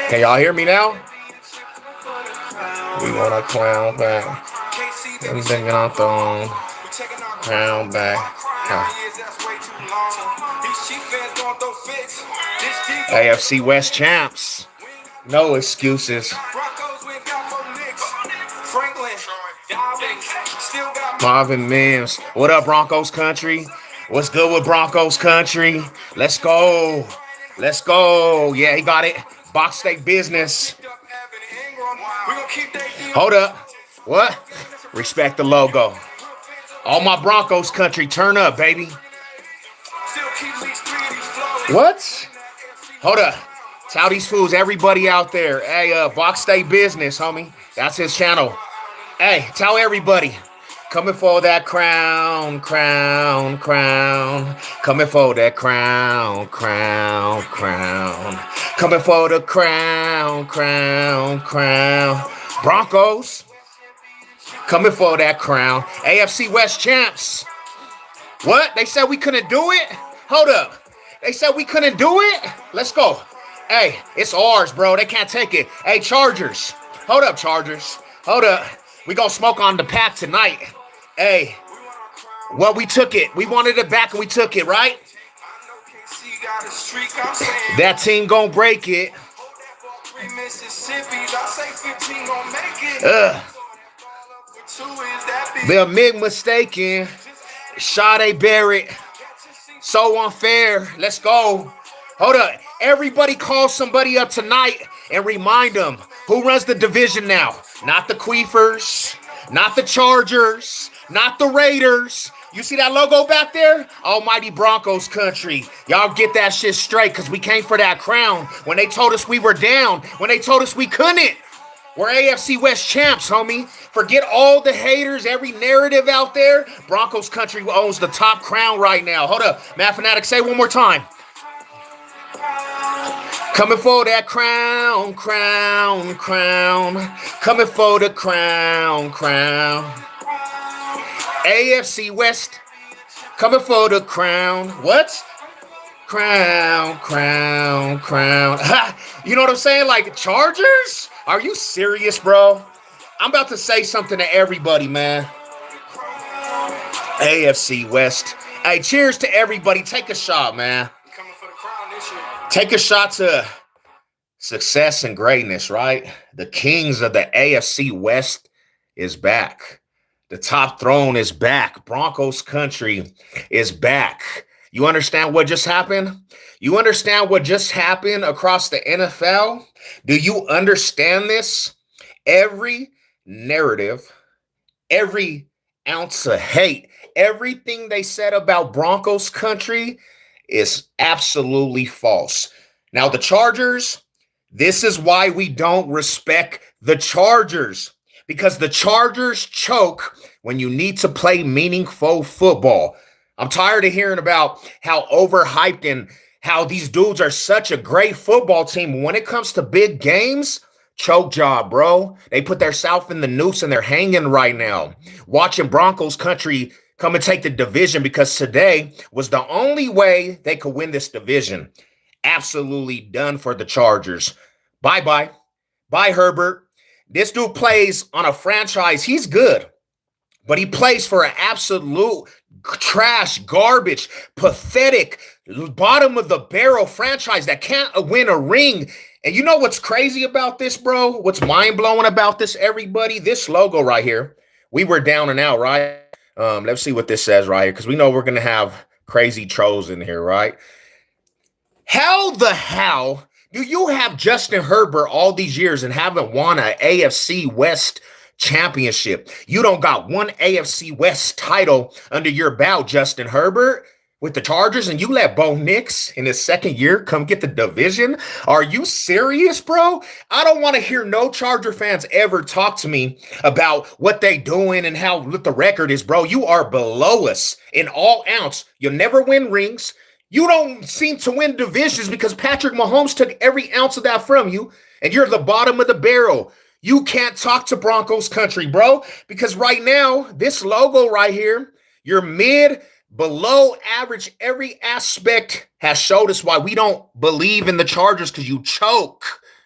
Can y'all hear me now? We want a clown back. I'm thinking out the crown back. AFC West champs. No excuses. Marvin Mims. What up, Broncos country? What's good with Broncos country? Let's go. Let's go. Yeah, he got it. Box steak business. Hold up. What? Respect the logo. All my Broncos country, turn up, baby. What? Hold up. Tell these fools, everybody out there. Hey, Box Steak Business, homie. That's his channel. Hey, tell everybody. Coming for that crown, crown, crown. Coming for that crown, crown, crown. Coming for the crown, crown, crown. Broncos. Coming for that crown. AFC West champs. What? They said we couldn't do it? Hold up. They said we couldn't do it? Let's go. Hey, it's ours, bro. They can't take it. Hey, Chargers. Hold up, Chargers. Hold up. We gonna smoke on the pack tonight. Hey, well, we took it. We wanted it back and we took it, right? That team gonna break it. They're big mistaken. Sade Barrett. So unfair. Let's go. Hold up. Everybody call somebody up tonight and remind them who runs the division now. Not the Queefers. Not the Chargers. Not the Raiders. You see that logo back there? Almighty Broncos country. Y'all get that shit straight because we came for that crown. When they told us we were down. When they told us we couldn't. We're AFC West champs, homie. Forget all the haters, every narrative out there. Broncos country owns the top crown right now. Hold up. Math Fanatic, say it one more time. Coming for that crown, crown, crown. Coming for the crown, crown. AFC West. Coming for the crown. What? Crown, crown, crown. Ha! You know what I'm saying? Like Chargers? Are you serious, bro? I'm about to say something to everybody, man. AFC West. Hey, cheers to everybody. Take a shot, man. Take a shot to success and greatness, right? The kings of the AFC West is back. The top throne is back. Broncos country is back. You understand what just happened? You understand what just happened across the NFL? Do you understand this? Every narrative, every ounce of hate, everything they said about Broncos country is absolutely false. Now, the Chargers, this is why we don't respect the Chargers, because the Chargers choke when you need to play meaningful football. I'm tired of hearing about how overhyped and how these dudes are such a great football team. When it comes to big games, choke job, bro. They put themselves in the noose and they're hanging right now. Watching Broncos country come and take the division because today was the only way they could win this division. Absolutely done for the Chargers. Bye-bye. Bye, Herbert. This dude plays on a franchise. He's good, but he plays for an absolute trash, garbage, pathetic, bottom of the barrel franchise that can't win a ring. And you know what's crazy about this, bro? What's mind-blowing about this, everybody? This logo right here. We were down and out, right? Let's see what this says right here, because we know we're going to have crazy trolls in here, right? How the hell do you have Justin Herbert all these years and haven't won an AFC West championship? You don't got one AFC West title under your belt, Justin Herbert, with the Chargers, and you let Bo Nix in his second year come get the division? Are you serious, bro? I don't want to hear no Charger fans ever talk to me about what they doing and what the record is, bro. You are below us in all ounce. You'll never win rings. You don't seem to win divisions because Patrick Mahomes took every ounce of that from you, and you're the bottom of the barrel. You can't talk to Broncos country, bro, because right now, this logo right here, you're mid, below average. Every aspect has showed us why we don't believe in the Chargers, because you choke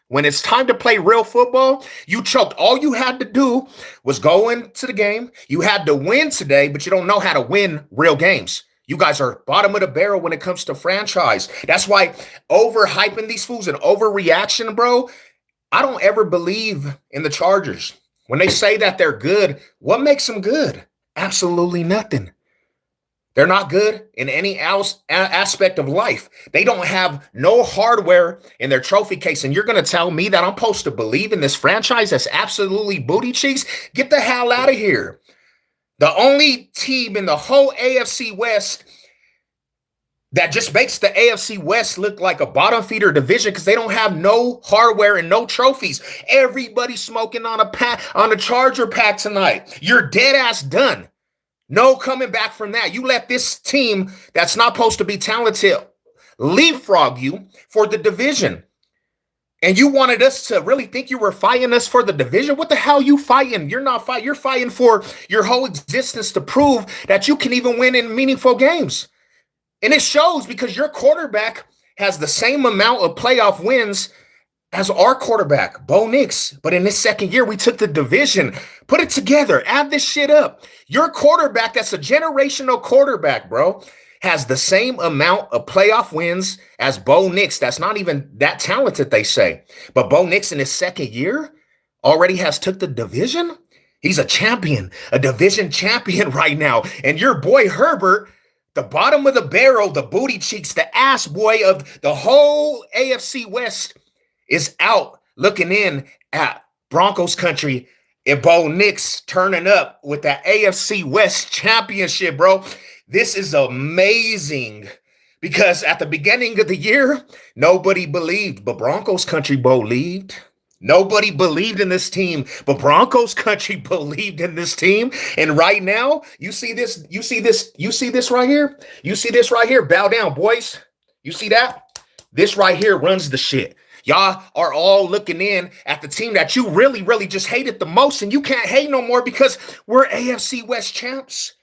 When it's time to play real football, you choked. All you had to do was go into the game. You had to win today, but you don't know how to win real games. You guys are bottom of the barrel when it comes to franchise. That's why overhyping these fools and overreaction, bro. I don't ever believe in the Chargers. When they say that they're good, what makes them good? Absolutely nothing. They're not good in any aspect of life. They don't have no hardware in their trophy case. And you're going to tell me that I'm supposed to believe in this franchise that's absolutely booty cheeks? Get the hell out of here. The only team in the whole AFC West that just makes the AFC West look like a bottom feeder division because they don't have no hardware and no trophies. Everybody smoking on a Charger pack tonight. You're dead ass done. No coming back from that. You let this team that's not supposed to be talented leapfrog you for the division. And you wanted us to really think you were fighting us for the division? What the hell are you fighting? You're not fighting. You're fighting for your whole existence to prove that you can even win in meaningful games. And it shows because your quarterback has the same amount of playoff wins as our quarterback, Bo Nix. But in this second year, we took the division. Put it together. Add this shit up. Your quarterback, that's a generational quarterback, bro, has the same amount of playoff wins as Bo Nix. That's not even that talented, they say. But Bo Nix in his second year already has took the division. He's a champion, a division champion right now. And your boy Herbert, the bottom of the barrel, the booty cheeks, the ass boy of the whole AFC West, is out looking in at Broncos country and Bo Nix turning up with that AFC West championship, bro. This is amazing because at the beginning of the year, nobody believed, but Broncos country believed. Nobody believed in this team, but Broncos country believed in this team. And right now, you see this right here. You see this right here. Bow down, boys. You see that? This right here runs the shit. Y'all are all looking in at the team that you really, really just hated the most, and you can't hate no more because we're AFC West champs.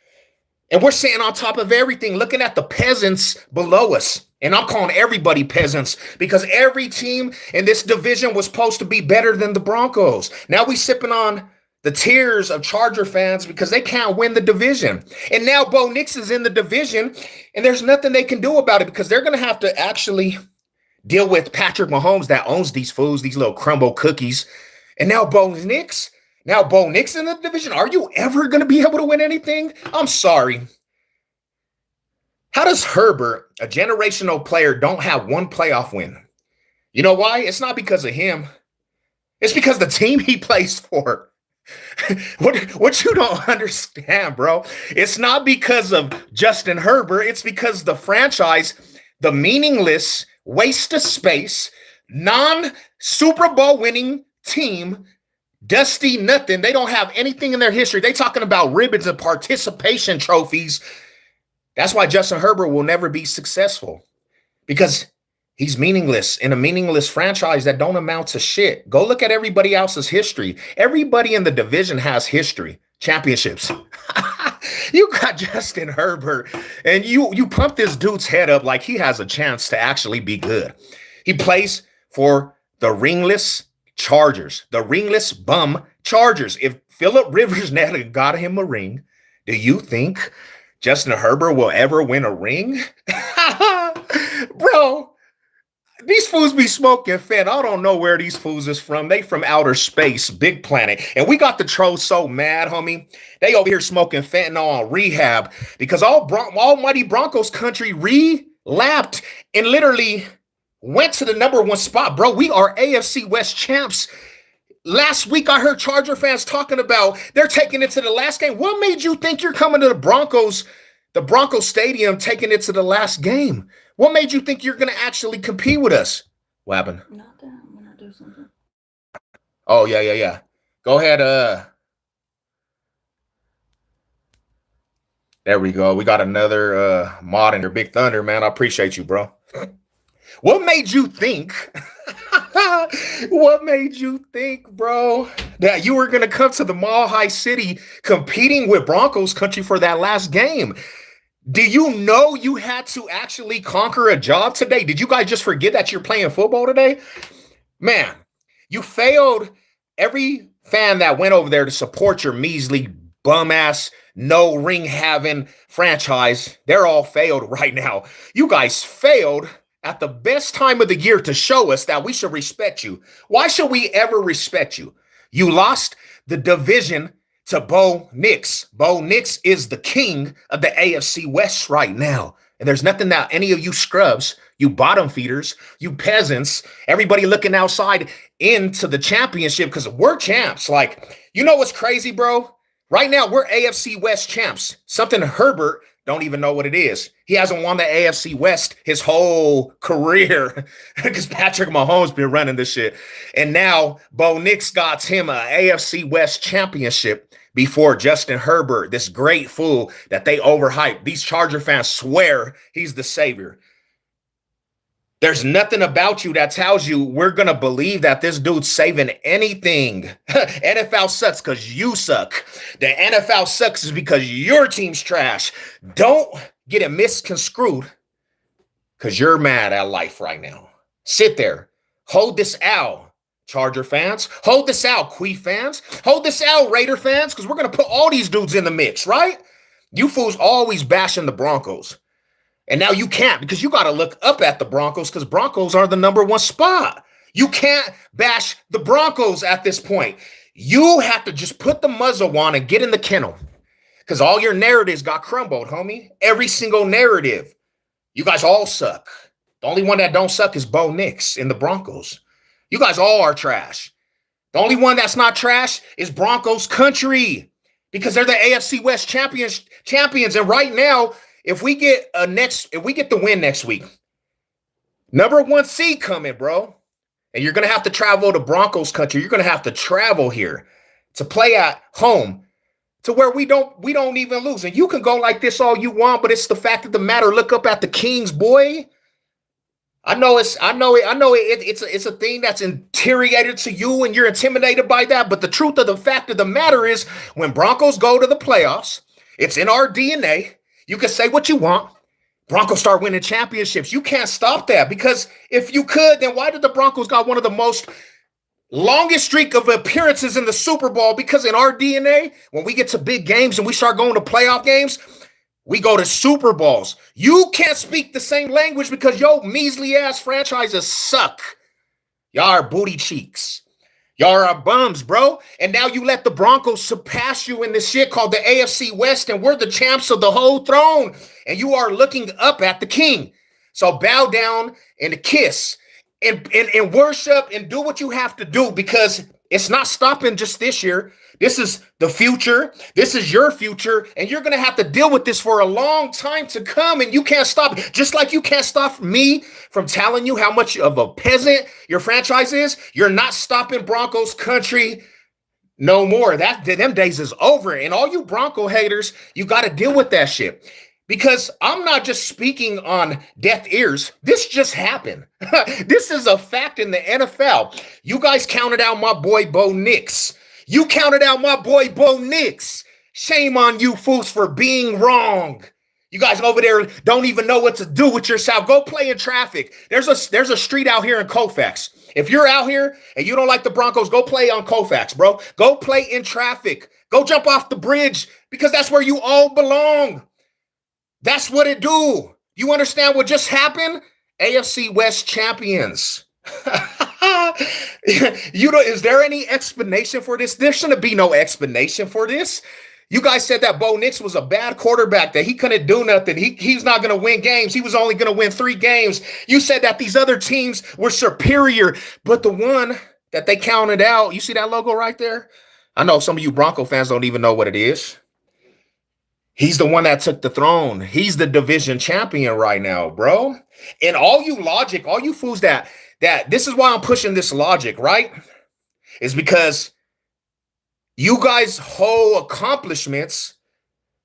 And we're sitting on top of everything, looking at the peasants below us. And I'm calling everybody peasants because every team in this division was supposed to be better than the Broncos. Now we sipping on the tears of Charger fans because they can't win the division. And now Bo Nix is in the division, and there's nothing they can do about it because they're going to have to actually deal with Patrick Mahomes that owns these fools, these little crumble cookies. And now Bo Nix in the division. Are you ever going to be able to win anything? I'm sorry. How does Herbert, a generational player, don't have one playoff win? You know why? It's not because of him. It's because the team he plays for. What you don't understand, bro, it's not because of Justin Herbert. It's because the franchise, the meaningless waste of space, non-Super Bowl winning team, dusty nothing. They don't have anything in their history. They talking about ribbons and participation trophies. That's why Justin Herbert will never be successful because he's meaningless in a meaningless franchise that don't amount to shit. Go look at everybody else's history. Everybody in the division has history, championships. You got Justin Herbert, and you pump this dude's head up like he has a chance to actually be good. He plays for the ringless Chargers, the ringless bum Chargers. If Phillip Rivers never got him a ring, do you think Justin Herbert will ever win a ring? Bro, these fools be smoking fent. I don't know where these fools is from. They from outer space, big planet. And we got the trolls so mad, homie. They over here smoking fentanyl on rehab because almighty Broncos country relapped and literally went to the number one spot, bro. We are AFC West champs. Last week, I heard Charger fans talking about they're taking it to the last game. What made you think you're coming to the Broncos Stadium, taking it to the last game? What made you think you're going to actually compete with us? What happened? Not that. I'm going to do something. Oh, yeah. Go ahead. There we go. We got another mod in your Big Thunder, man. I appreciate you, bro. What made you think? What made you think, bro, that you were going to come to the Mile High City competing with Broncos country for that last game? Do you know you had to actually conquer a job today? Did you guys just forget that you're playing football today? Man, You failed every fan that went over there to support your measly bum ass, no ring having franchise. They're all failed right now. You guys failed at the best time of the year to show us that we should respect you. Why should we ever respect you? You lost the division to Bo Nix. Bo Nix is the king of the AFC West right now. And there's nothing that any of you scrubs, you bottom feeders, you peasants, everybody looking outside into the championship because we're champs. Like, you know what's crazy, bro? Right now, we're AFC West champs. Something Herbert don't even know what it is. He hasn't won the AFC West his whole career because Patrick Mahomes been running this shit. And now Bo Nix got him an AFC West championship before Justin Herbert, this great fool that they overhyped. These Charger fans swear he's the savior. There's nothing about you that tells you we're going to believe that this dude's saving anything. NFL sucks because you suck. The NFL sucks is because your team's trash. Don't get it misconstrued because you're mad at life right now. Sit there. Hold this out, Charger fans. Hold this out, Quee fans. Hold this out, Raider fans, because we're going to put all these dudes in the mix, right? You fools always bashing the Broncos. And now you can't because you got to look up at the Broncos because Broncos are the number one spot. You can't bash the Broncos at this point. You have to just put the muzzle on and get in the kennel because all your narratives got crumbled, homie. Every single narrative. You guys all suck. The only one that don't suck is Bo Nix in the Broncos. You guys all are trash. The only one that's not trash is Broncos country because they're the AFC West champions. And right now, if we get the win next week, number one seed coming, bro. And you're going to have to travel to Broncos country. You're going to have to travel here to play at home to where we don't even lose. And you can go like this all you want, but it's the fact of the matter. Look up at the Kings, boy. I know it's a thing that's infuriated to you and you're intimidated by that. But the truth of the fact of the matter is when Broncos go to the playoffs, it's in our DNA. You can say what you want. Broncos start winning championships. You can't stop that because if you could, then why did the Broncos got one of the most longest streak of appearances in the Super Bowl? Because in our DNA, when we get to big games and we start going to playoff games, we go to Super Bowls. You can't speak the same language because your measly ass franchises suck. Y'all are booty cheeks. Y'all are bums, bro. And now you let the Broncos surpass you in this shit called the AFC West, and we're the champs of the whole throne. And you are looking up at the king. So bow down and kiss and worship and do what you have to do because it's not stopping just this year. This is the future. This is your future. And you're going to have to deal with this for a long time to come. And you can't stop. Just like you can't stop me from telling you how much of a peasant your franchise is. You're not stopping Broncos country no more. Them days is over. And all you Bronco haters, you got to deal with that shit. Because I'm not just speaking on deaf ears. This just happened. This is a fact in the NFL. You guys counted out my boy Bo Nix. You counted out my boy Bo Nix. Shame on you fools for being wrong. You guys over there don't even know what to do with yourself. Go play in traffic. There's a street out here in Colfax. If you're out here and you don't like the Broncos, go play on Colfax, bro. Go play in traffic. Go jump off the bridge because that's where you all belong. That's what it do. You understand what just happened? AFC West champions. Is there any explanation for this? There shouldn't be no explanation for this. You guys said that Bo Nix was a bad quarterback, that he couldn't do nothing. He's not going to win games. He was only going to win 3 games. You said that these other teams were superior, but the one that they counted out, you see that logo right there? I know some of you Bronco fans don't even know what it is. He's the one that took the throne. He's the division champion right now, bro. And all you logic, all you fools that this is why I'm pushing this logic, right? Is because you guys' whole accomplishments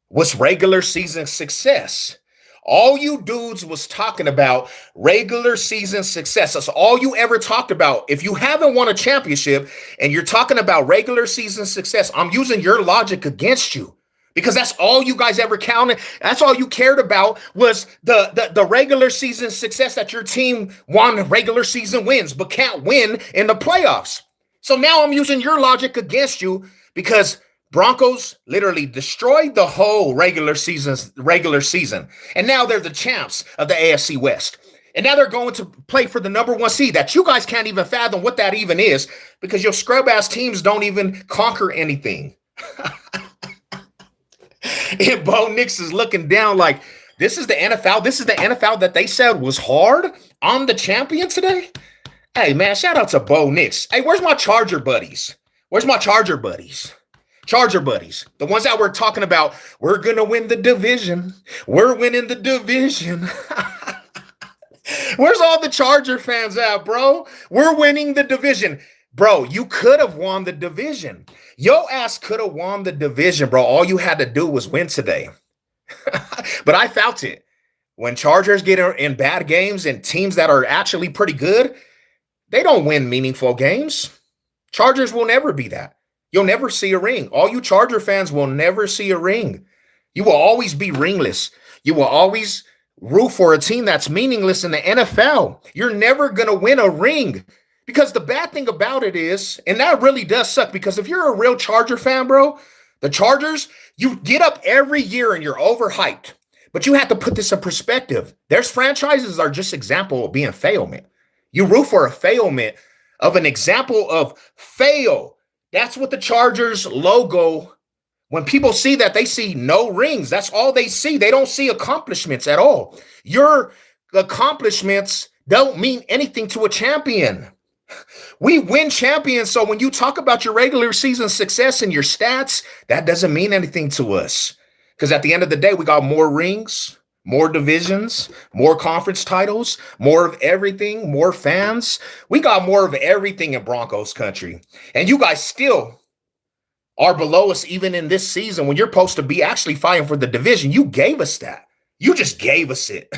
was regular season success. All you dudes was talking about regular season success. That's all you ever talked about. If you haven't won a championship and you're talking about regular season success, I'm using your logic against you. Because that's all you guys ever counted. That's all you cared about was the regular season success that your team won regular season wins, but can't win in the playoffs. So now I'm using your logic against you because Broncos literally destroyed the whole regular season. And now they're the champs of the AFC West. And now they're going to play for the number one seed that you guys can't even fathom what that even is because your scrub ass teams don't even conquer anything. And Bo Nix is looking down like, this is the NFL. This is the NFL that they said was hard. I'm the champion today. Hey, man, shout out to Bo Nix. Hey, where's my Charger buddies? Where's my Charger buddies? Charger buddies, the ones that we're talking about, we're going to win the division. We're winning the division. Where's all the Charger fans at, bro? We're winning the division. Bro, you could have won the division. Yo ass could have won the division, bro. All you had to do was win today. But I felt it. When Chargers get in bad games and teams that are actually pretty good, they don't win meaningful games. Chargers will never be that. You'll never see a ring. All you Charger fans will never see a ring. You will always be ringless. You will always root for a team that's meaningless in the NFL. You're never going to win a ring because the bad thing about it is, and that really does suck because if you're a real Charger fan, bro, the Chargers, you get up every year and you're overhyped. But you have to put this in perspective. There's franchises are just example of being failment. You root for a failment of an example of fail. That's what the Chargers logo, when people see that, they see no rings. That's all they see. They don't see accomplishments at all. Your accomplishments don't mean anything to a champion. We win champions. So when you talk about your regular season success and your stats, that doesn't mean anything to us. Because at the end of the day, we got more rings, more divisions, more conference titles, more of everything, more fans. We got more of everything in Broncos country. And you guys still are below us even in this season when you're supposed to be actually fighting for the division. You gave us that. You just gave us it.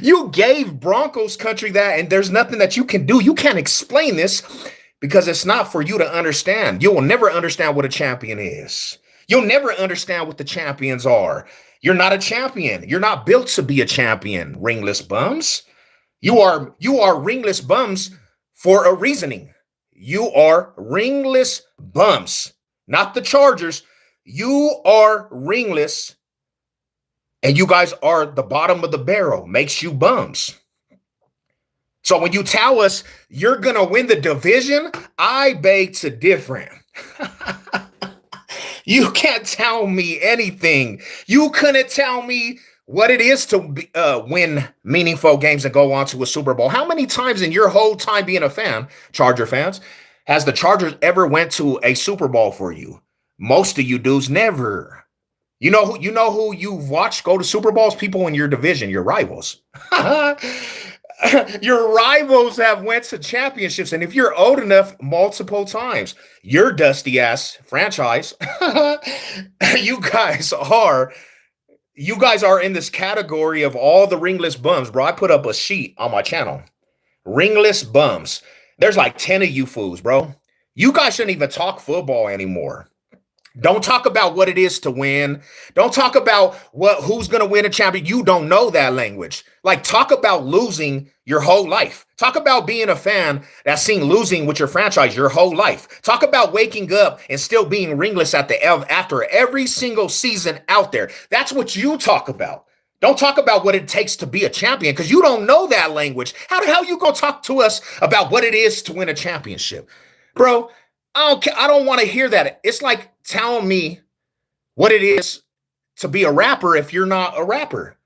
You gave Broncos country that, and there's nothing that you can do. You can't explain this because it's not for you to understand. You will never understand what a champion is. You'll never understand what the champions are. You're not a champion. You're not built to be a champion, ringless bums. You are ringless bums for a reasoning. You are ringless bums, not the Chargers. You are ringless, and you guys are the bottom of the barrel. Makes you bums. So when you tell us you're going to win the division, I beg to differ. You can't tell me anything. You couldn't tell me what it is to win meaningful games and go on to a Super Bowl. How many times in your whole time being a fan, Charger fans, has the Chargers ever went to a Super Bowl for you? Most of you dudes never. You know who you've watched go to Super Bowls? People in your division, your rivals. Your rivals have went to championships, and if you're old enough, multiple times. Your dusty ass franchise, you guys are in this category of all the ringless bums, bro. I put up a sheet on my channel. Ringless bums. There's like 10 of you fools, bro. You guys shouldn't even talk football anymore. Don't talk about what it is to win. Don't talk about who's going to win a champion. You don't know that language. Like, talk about losing your whole life. Talk about being a fan that's seen losing with your franchise your whole life. Talk about waking up and still being ringless after every single season out there. That's what you talk about. Don't talk about what it takes to be a champion because you don't know that language. How the hell you going to talk to us about what it is to win a championship? Bro, I don't want to hear that. It's like telling me what it is to be a rapper if you're not a rapper.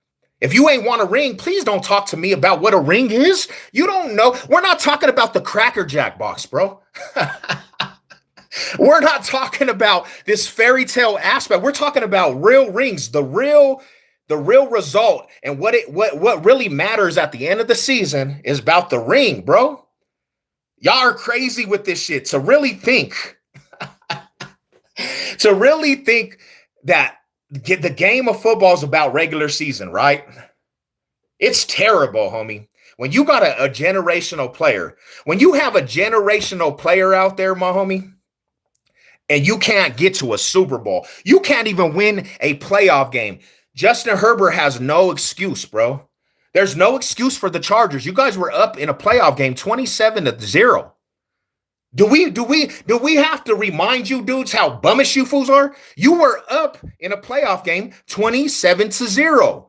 If you ain't want a ring, please don't talk to me about what a ring is. You don't know. We're not talking about the Cracker Jack box, bro. We're not talking about this fairy tale aspect. We're talking about real rings, the real result, and what really matters at the end of the season is about the ring, bro. Y'all are crazy with this shit. To really think that the game of football is about regular season, right? It's terrible, homie. When you got a generational player, when you have a generational player out there, my homie, and you can't get to a Super Bowl, you can't even win a playoff game. Justin Herbert has no excuse, bro. There's no excuse for the Chargers. You guys were up in a playoff game 27-0. Do we have to remind you dudes how bummish you fools are? You were up in a playoff game 27-0.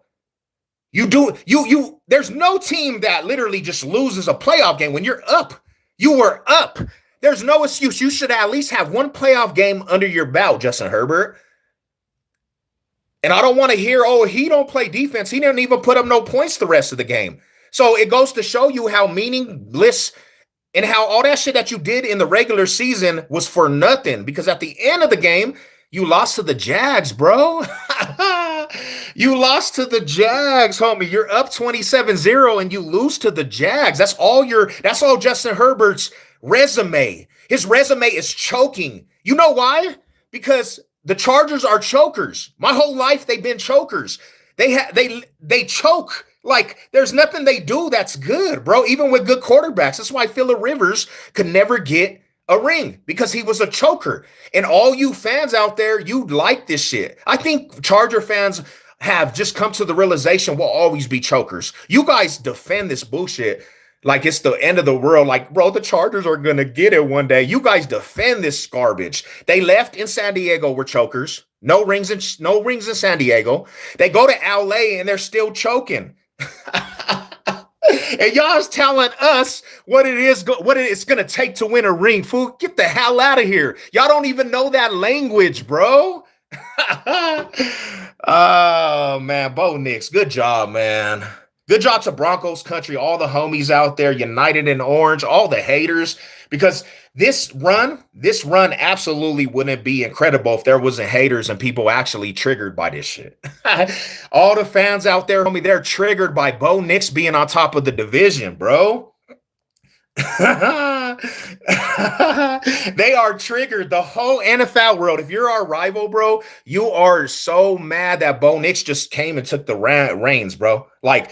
There's no team that literally just loses a playoff game when you're up. You were up. There's no excuse. You should at least have one playoff game under your belt, Justin Herbert. And I don't want to hear, oh, he don't play defense. He didn't even put up no points the rest of the game. So it goes to show you how meaningless and how all that shit that you did in the regular season was for nothing. Because at the end of the game, you lost to the Jags, bro. You lost to the Jags, homie. You're up 27-0 and you lose to the Jags. That's all Justin Herbert's resume. His resume is choking. You know why? Because the Chargers are chokers. My whole life they've been chokers. They choke. Like, there's nothing they do that's good, bro, even with good quarterbacks. That's why Phillip Rivers could never get a ring, because he was a choker. And all you fans out there, you like this shit. I think Charger fans have just come to the realization we'll always be chokers. You guys defend this bullshit like it's the end of the world. Like, bro, the Chargers are going to get it one day. You guys defend this garbage. They left in San Diego were chokers. No rings in San Diego. They go to LA and they're still choking. And y'all's telling us what it's going to take to win a ring. Fool, get the hell out of here. Y'all don't even know that language, bro. Oh, man. Bo Nix, good job, man. Good job to Broncos country, all the homies out there, united in orange, all the haters, because this run absolutely wouldn't be incredible if there wasn't haters and people actually triggered by this shit. All the fans out there, homie, they're triggered by Bo Nix being on top of the division, bro. They are triggered. The whole NFL world. If you're our rival, bro, you are so mad that Bo Nix just came and took the reins, bro. Like,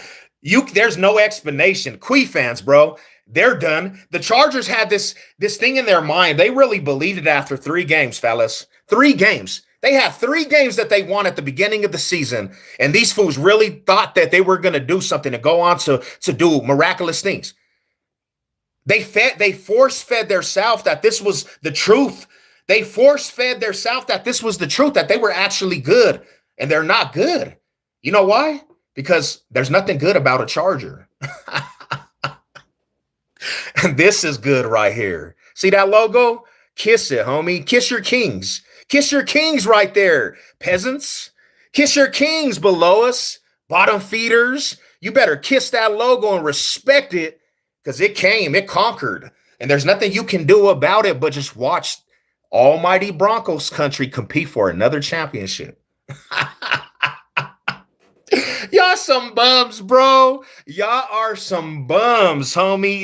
there's no explanation. Quee fans, bro, they're done. The Chargers had this thing in their mind. They really believed it after 3 games, fellas. 3 games. They had 3 games that they won at the beginning of the season, and these fools really thought that they were going to do something, to go on to do miraculous things. They force-fed themselves that this was the truth. They force-fed themselves that this was the truth, that they were actually good, and they're not good. You know why? Because there's nothing good about a Charger. And this is good right here. See that logo? Kiss it, homie. Kiss your kings. Kiss your kings right there, peasants. Kiss your kings below us, bottom feeders. You better kiss that logo and respect it, because it conquered. And there's nothing you can do about it but just watch almighty Broncos country compete for another championship. Y'all some bums, bro. Y'all are some bums, homie.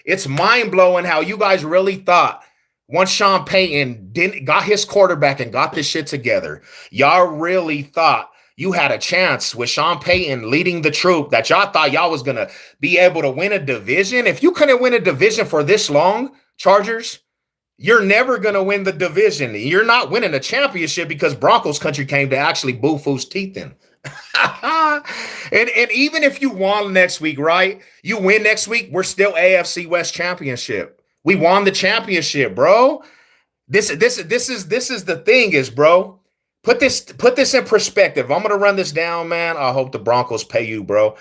It's mind-blowing how you guys really thought once Sean Payton got his quarterback and got this shit together, y'all really thought you had a chance with Sean Payton leading the troop, that y'all thought y'all was going to be able to win a division. If you couldn't win a division for this long, Chargers, you're never going to win the division. You're not winning a championship because Broncos country came to actually boo foo's teeth in. and even if you won next week, right? You win next week, we're still AFC West championship. We won the championship, bro. This is the thing is, bro. Put this in perspective. I'm gonna run this down, man. I hope the Broncos pay you, bro.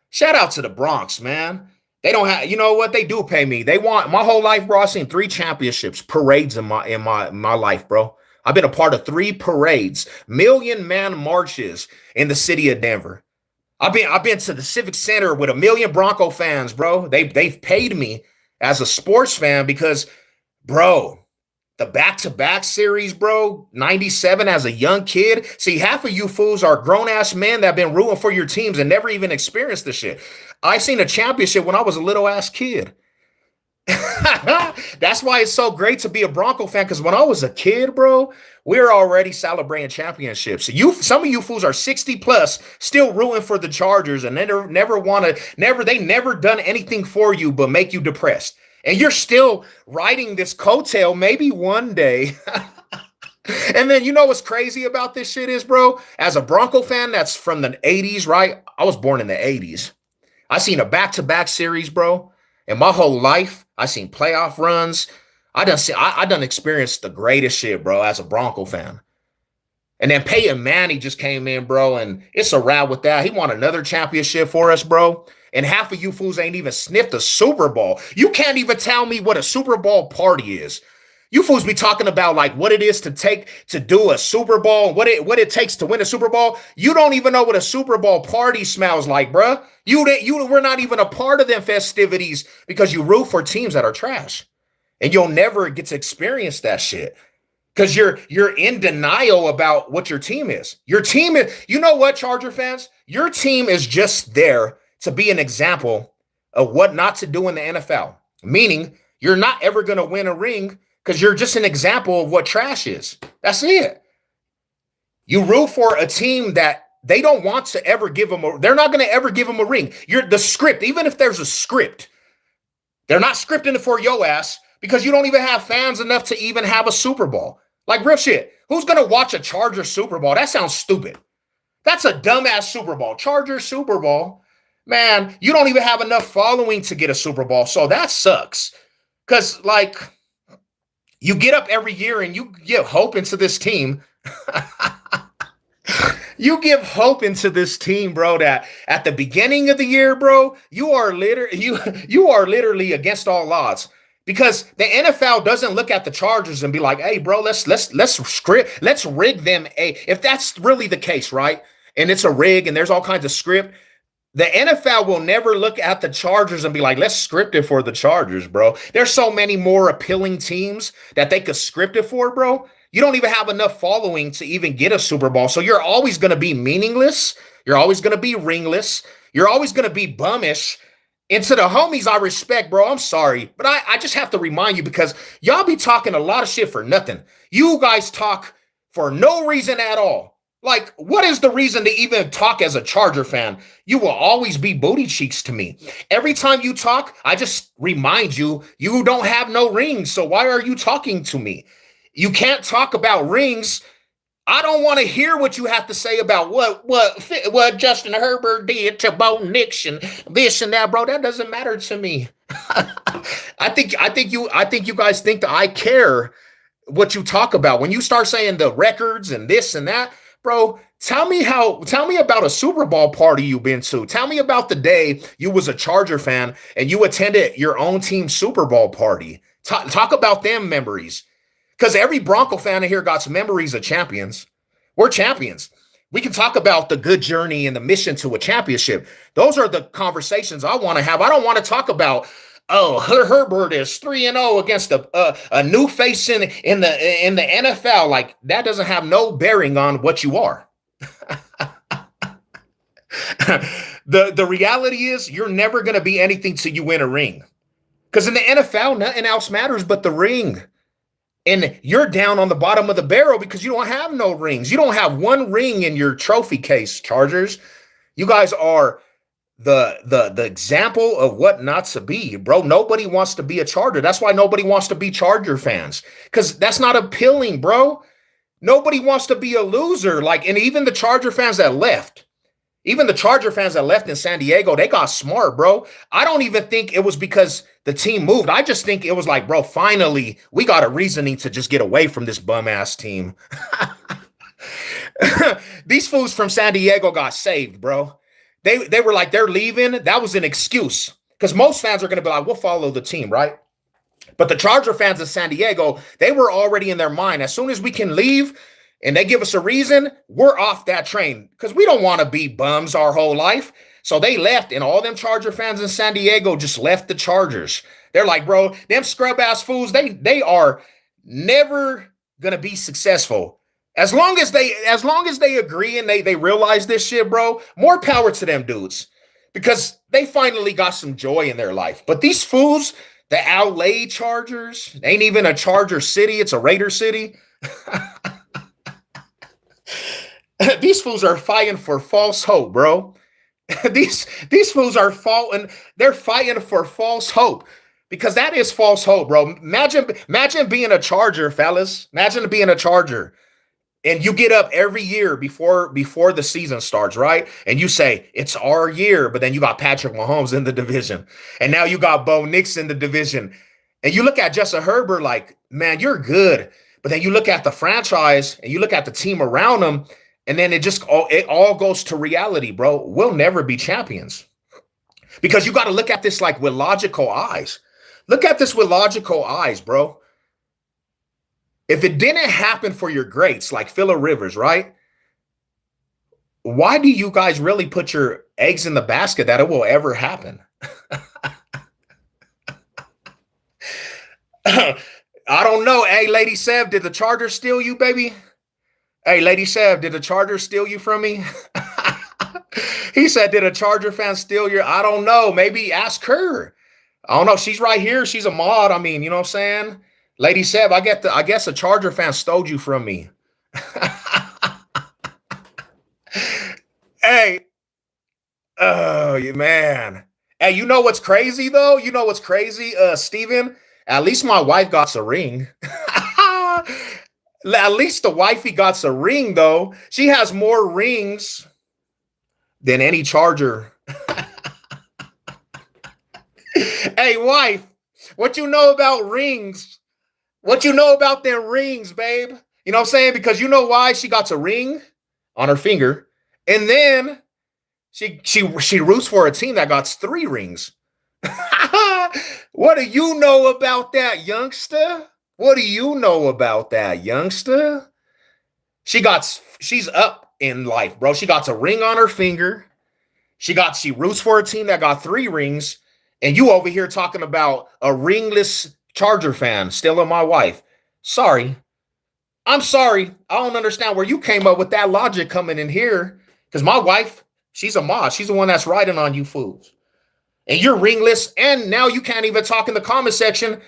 Shout out to the Bronx, man. They don't have, you know what? They do pay me. They want my whole life, bro. I've seen 3 championships, parades in my life, bro. I've been a part of 3 parades, million-man marches in the city of Denver. I've been to the Civic Center with 1 million Bronco fans, bro. They've paid me as a sports fan because, bro, the back-to-back series, bro, 97 as a young kid. See, half of you fools are grown-ass men that have been rooting for your teams and never even experienced the shit. I seen a championship when I was a little-ass kid. That's why it's so great to be a Bronco fan, because when I was a kid, bro, we were already celebrating championships. Some of you fools are 60 plus, still rooting for the Chargers, and they never done anything for you but make you depressed. And you're still riding this coattail, maybe one day. And then you know what's crazy about this shit is, bro? As a Bronco fan that's from the 80s, right? I was born in the 80s. I seen a back-to-back series, bro. In my whole life, I seen playoff runs. I done experienced the greatest shit, bro, as a Bronco fan. And then Peyton Manning just came in, bro, and it's a wrap with that. He won another championship for us, bro. And half of you fools ain't even sniffed a Super Bowl. You can't even tell me what a Super Bowl party is. You fools be talking about like what it is to do a Super Bowl and what it takes to win a Super Bowl. You don't even know what a Super Bowl party smells like, bruh. You were not even a part of them festivities because you root for teams that are trash. And you'll never get to experience that shit. Because you're in denial about what your team is. Your team is, you know what, Charger fans? Your team is just there to be an example of what not to do in the NFL. Meaning, you're not ever going to win a ring because you're just an example of what trash is. That's it. You root for a team that they don't want to ever give them they're not going to ever give them a ring. You're the script, even if there's a script, they're not scripting it for your ass because you don't even have fans enough to even have a Super Bowl. Like real shit. Who's going to watch a Charger Super Bowl? That sounds stupid. That's a dumbass Super Bowl. Charger Super Bowl. Man, you don't even have enough following to get a Super Bowl. So that sucks. Because, like, you get up every year and you give hope into this team. You give hope into this team, bro, that at the beginning of the year, bro, you are literally against all odds. Because the NFL doesn't look at the Chargers and be like, "Hey, bro, let's rig them." If that's really the case, right? And it's a rig and there's all kinds of script, the NFL will never look at the Chargers and be like, "Let's script it for the Chargers, bro." There's so many more appealing teams that they could script it for, bro. You don't even have enough following to even get a Super Bowl. So you're always going to be meaningless. You're always going to be ringless. You're always going to be bummish. And to the homies I respect, bro, I'm sorry, but I just have to remind you because y'all be talking a lot of shit for nothing. You guys talk for no reason at all. Like, what is the reason to even talk as a Charger fan? You will always be booty cheeks to me. Every time you talk, I just remind you, you don't have no rings, so why are you talking to me? You can't talk about rings. I don't want to hear what you have to say about what Justin Herbert did to Bo Nix and this and that, bro. That doesn't matter to me. I think you guys think that I care what you talk about. When you start saying the records and this and that, bro, tell me about a Super Bowl party you've been to. Tell me about the day you was a Charger fan and you attended your own team's Super Bowl party. Talk about them memories. Because every Bronco fan in here got some memories of champions. We're champions. We can talk about the good journey and the mission to a championship. Those are the conversations I want to have. I don't want to talk about, oh, Herbert is 3-0 against a new face in the NFL. Like, that doesn't have no bearing on what you are. The reality is you're never going to be anything till you win a ring. Because in the NFL, nothing else matters but the ring. And you're down on the bottom of the barrel because you don't have no rings. You don't have one ring in your trophy case, Chargers. You guys are the example of what not to be, bro. Nobody wants to be a Charger. That's why nobody wants to be Charger fans, because that's not appealing, bro. Nobody wants to be a loser. Like, and even the Charger fans that left, in San Diego, they got smart, bro. I don't even think it was because the team moved. I just think it was like, bro, finally, we got a reasoning to just get away from this bum-ass team. These fools from San Diego got saved, bro. They were like, they're leaving. That was an excuse. Because most fans are going to be like, we'll follow the team, right? But the Charger fans in San Diego, they were already in their mind. As soon as we can leave, and they give us a reason, we're off that train because we don't want to be bums our whole life. So they left, and all them Charger fans in San Diego just left the Chargers. They're like, bro, them scrub-ass fools, they are never going to be successful. As long as they agree and they realize this shit, bro, more power to them dudes because they finally got some joy in their life. But these fools, the LA Chargers, ain't even a Charger city. It's a Raider city. These fools are fighting for false hope, bro. These fools are they're fighting for false hope because that is false hope, bro. Imagine being a Charger, fellas. Imagine being a Charger. And you get up every year before the season starts, right? And you say it's our year, but then you got Patrick Mahomes in the division, and now you got Bo Nix in the division, and you look at Justin Herbert like, man, you're good, but then you look at the franchise and you look at the team around them, and then it all goes to reality, bro. We'll never be champions because you got to look at this like with logical eyes. Look at this with logical eyes, bro. If it didn't happen for your greats like Phillip Rivers, right? Why do you guys really put your eggs in the basket that it will ever happen? I don't know. Hey, Lady Sev, did the Chargers steal you, baby? Hey, Lady Sev, did the Chargers steal you from me? He said, did a Charger fan steal your? I don't know. Maybe ask her. I don't know. She's right here. She's a mod. I mean, you know what I'm saying? Lady Seb, I guess a Charger fan stole you from me. Hey, oh man. Hey, you know what's crazy though? You know what's crazy, Steven? At least my wife got a ring. At least the wifey got a ring though. She has more rings than any Charger. Hey, wife, what you know about rings? What you know about them rings, babe? You know what I'm saying? Because you know why she got a ring on her finger, and then she roots for a team that got 3 rings. What do you know about that, youngster? What do you know about that, youngster? She's up in life, bro. She got a ring on her finger. She roots for a team that got 3 rings, and you over here talking about a ringless Charger fan stealing my wife. Sorry. I'm sorry. I don't understand where you came up with that logic coming in here. Because my wife, she's a mod. She's the one that's riding on you fools. And you're ringless. And now you can't even talk in the comment section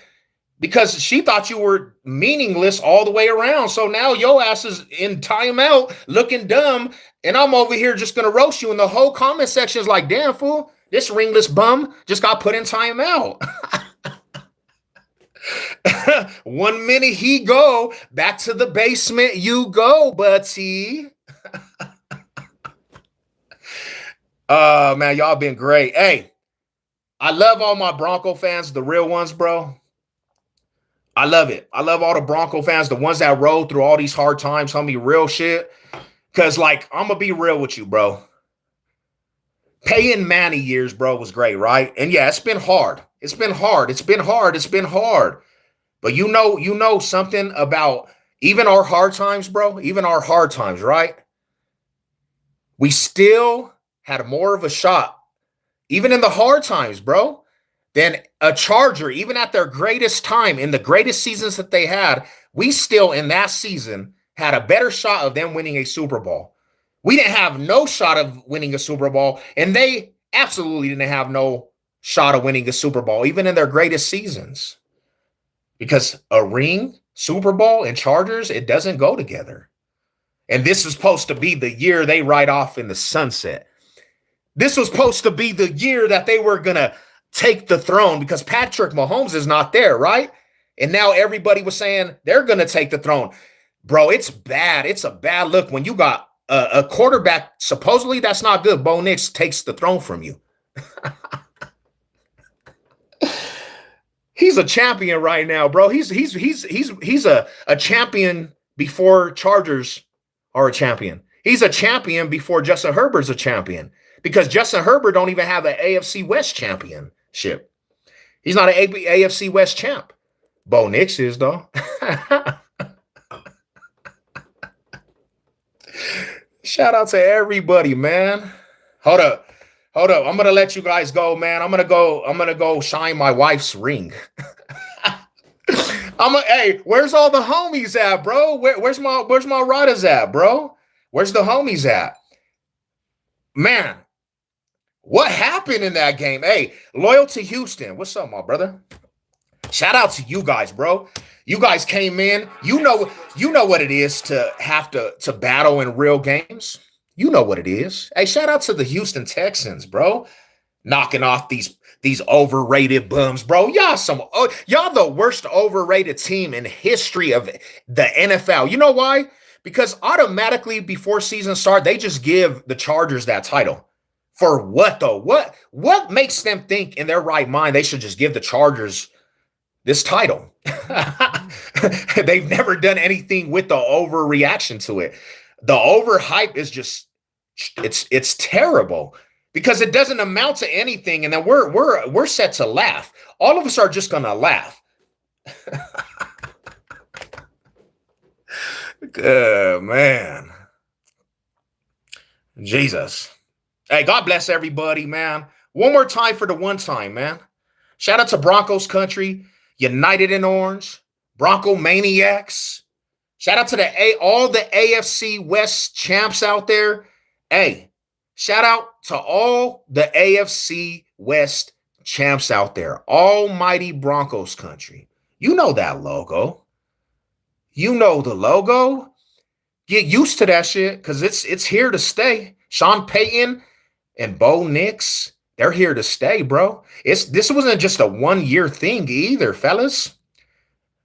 because she thought you were meaningless all the way around. So now your ass is in timeout looking dumb. And I'm over here just going to roast you. And the whole comment section is like, damn, fool, this ringless bum just got put in timeout. 1 minute he go back to the basement. You go, buddy. Man, y'all been great. Hey, I love all my Bronco fans, the real ones, bro. I love it. I love all the Bronco fans, the ones that rode through all these hard times, homie, real shit. Because, like, I'm going to be real with you, bro. Peyton Manning years, bro, was great, right? And yeah, it's been hard. It's been hard. It's been hard. It's been hard. But you know something about even our hard times, bro, even our hard times, right? We still had more of a shot, even in the hard times, bro, than a Charger, even at their greatest time, in the greatest seasons that they had. We still, in that season, had a better shot of them winning a Super Bowl. We didn't have no shot of winning a Super Bowl, and they absolutely didn't have no shot of winning a Super Bowl, even in their greatest seasons. Because a ring, Super Bowl, and Chargers, it doesn't go together. And this was supposed to be the year they ride off in the sunset. This was supposed to be the year that they were going to take the throne because Patrick Mahomes is not there, right? And now everybody was saying they're going to take the throne. Bro, it's bad. It's a bad look when you got a quarterback, supposedly that's not good. Bo Nix takes the throne from you. He's a champion right now, bro. He's a champion before Chargers are a champion. He's a champion before Justin Herbert's a champion because Justin Herbert don't even have an AFC West championship. He's not an AFC West champ. Bo Nix is, though. Shout out to everybody, man. Hold up. I'm gonna let you guys go, man. I'm gonna go shine my wife's ring. Hey, where's all the homies at, bro? Where's my riders at, bro? Where's the homies at? Man, what happened in that game? Hey, loyal to Houston. What's up, my brother? Shout out to you guys, bro. You guys came in. You know what it is to have to battle in real games. You know what it is. Hey, shout out to the Houston Texans, bro. Knocking off these overrated bums, bro. Y'all the worst overrated team in history of the NFL. You know why? Because automatically before season start, they just give the Chargers that title. For what though? What makes them think in their right mind they should just give the Chargers this title? They've never done anything with the overreaction to it. The overhype is just it's terrible because it doesn't amount to anything, and then we're set to laugh. All of us are just gonna laugh. Good man. Jesus. Hey, God bless everybody, man. One more time for the one time, man. Shout out to Broncos country, United in Orange, Bronco Maniacs. Shout out to all the AFC West champs out there. Hey, shout out to all the AFC West champs out there. Almighty Broncos country. You know that logo. You know the logo. Get used to that shit because it's here to stay. Sean Payton and Bo Nix, they're here to stay, bro. This wasn't just a 1 year thing either, fellas.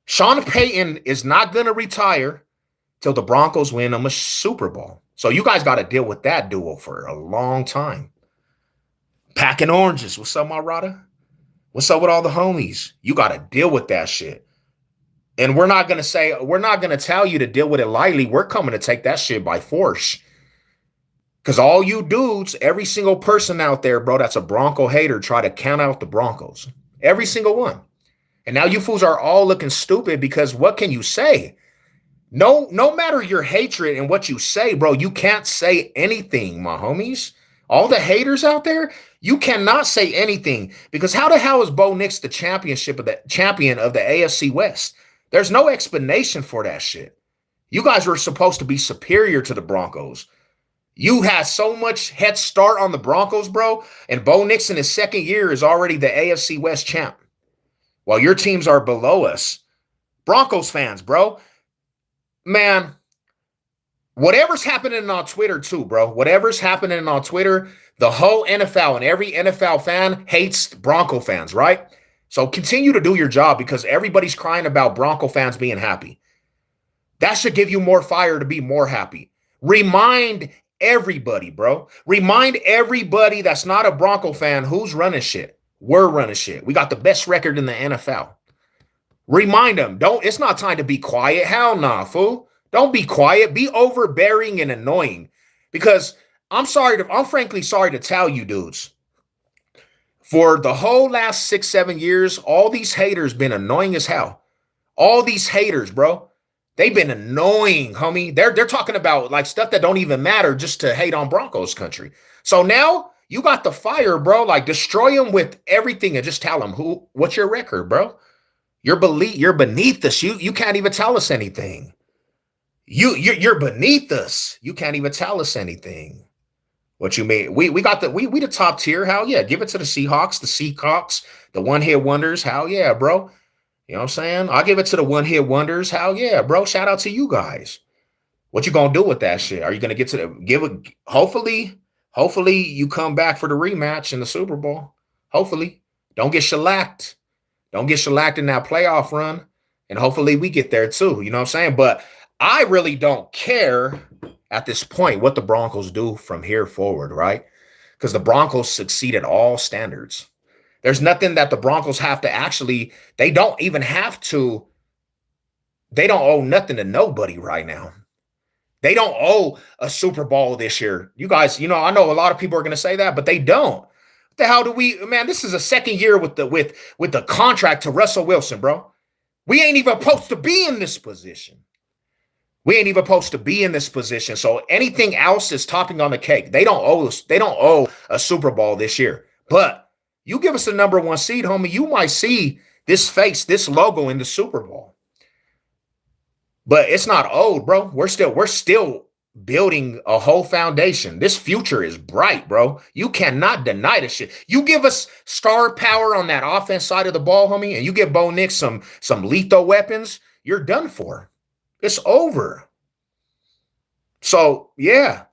Sean Payton is not gonna retire till the Broncos win them a Super Bowl. So you guys got to deal with that duo for a long time. Packing oranges. What's up, my Rada? What's up with all the homies? You got to deal with that shit. And we're not going to tell you to deal with it lightly. We're coming to take that shit by force. Because all you dudes, every single person out there, bro, that's a Bronco hater, try to count out the Broncos. Every single one. And now you fools are all looking stupid because what can you say? No matter your hatred and what you say, bro, you can't say anything, my homies. All the haters out there, you cannot say anything because how the hell is Bo Nix the champion of the AFC West? There's no explanation for that shit. You guys were supposed to be superior to the Broncos. You had so much head start on the Broncos, bro, and Bo Nix in his second year is already the AFC West champ, while your teams are below us. Broncos fans, bro, man, whatever's happening on Twitter too, bro, whatever's happening on Twitter, the whole NFL and every NFL fan hates Bronco fans, right? So continue to do your job because everybody's crying about Bronco fans being happy. That should give you more fire to be more happy. Remind everybody, bro. Remind everybody that's not a Bronco fan who's running shit. We're running shit. We got the best record in the NFL. Remind them. It's not time to be quiet. Hell nah, fool. Don't be quiet. Be overbearing and annoying. Because I'm frankly sorry to tell you dudes. For the whole last 6-7 years, all these haters been annoying as hell. All these haters, bro. They've been annoying, homie. They're talking about like stuff that don't even matter just to hate on Broncos country. So now you got the fire, bro. Like destroy them with everything and just tell them what's your record, bro. You're beneath us. You can't even tell us anything. You're beneath us. You can't even tell us anything. What you mean? We the top tier. Hell yeah. Give it to the Seahawks, the one-hit wonders. Hell yeah, bro. You know what I'm saying? I'll give it to the one-hit wonders. Hell yeah, bro. Shout out to you guys. What you gonna do with that shit? Are you gonna get to hopefully you come back for the rematch in the Super Bowl. Hopefully. Don't get shellacked. Don't get shellacked in that playoff run. And hopefully we get there too. You know what I'm saying? But I really don't care at this point what the Broncos do from here forward, right? Because the Broncos succeed at all standards. There's nothing that the Broncos have to they don't owe nothing to nobody right now. They don't owe a Super Bowl this year. You guys, I know a lot of people are going to say that, but they don't. What the hell do man, this is a second year with the contract to Russell Wilson, bro. We ain't even supposed to be in this position. So anything else is topping on the cake. They don't owe a Super Bowl this year. But you give us the number one seed, homie, you might see this logo in the Super Bowl. But it's not old, bro. We're still building a whole foundation. This future is bright, bro. You cannot deny this shit. You give us star power on that offense side of the ball, homie, and you give Bo Nix some lethal weapons, you're done for. It's over. So, yeah.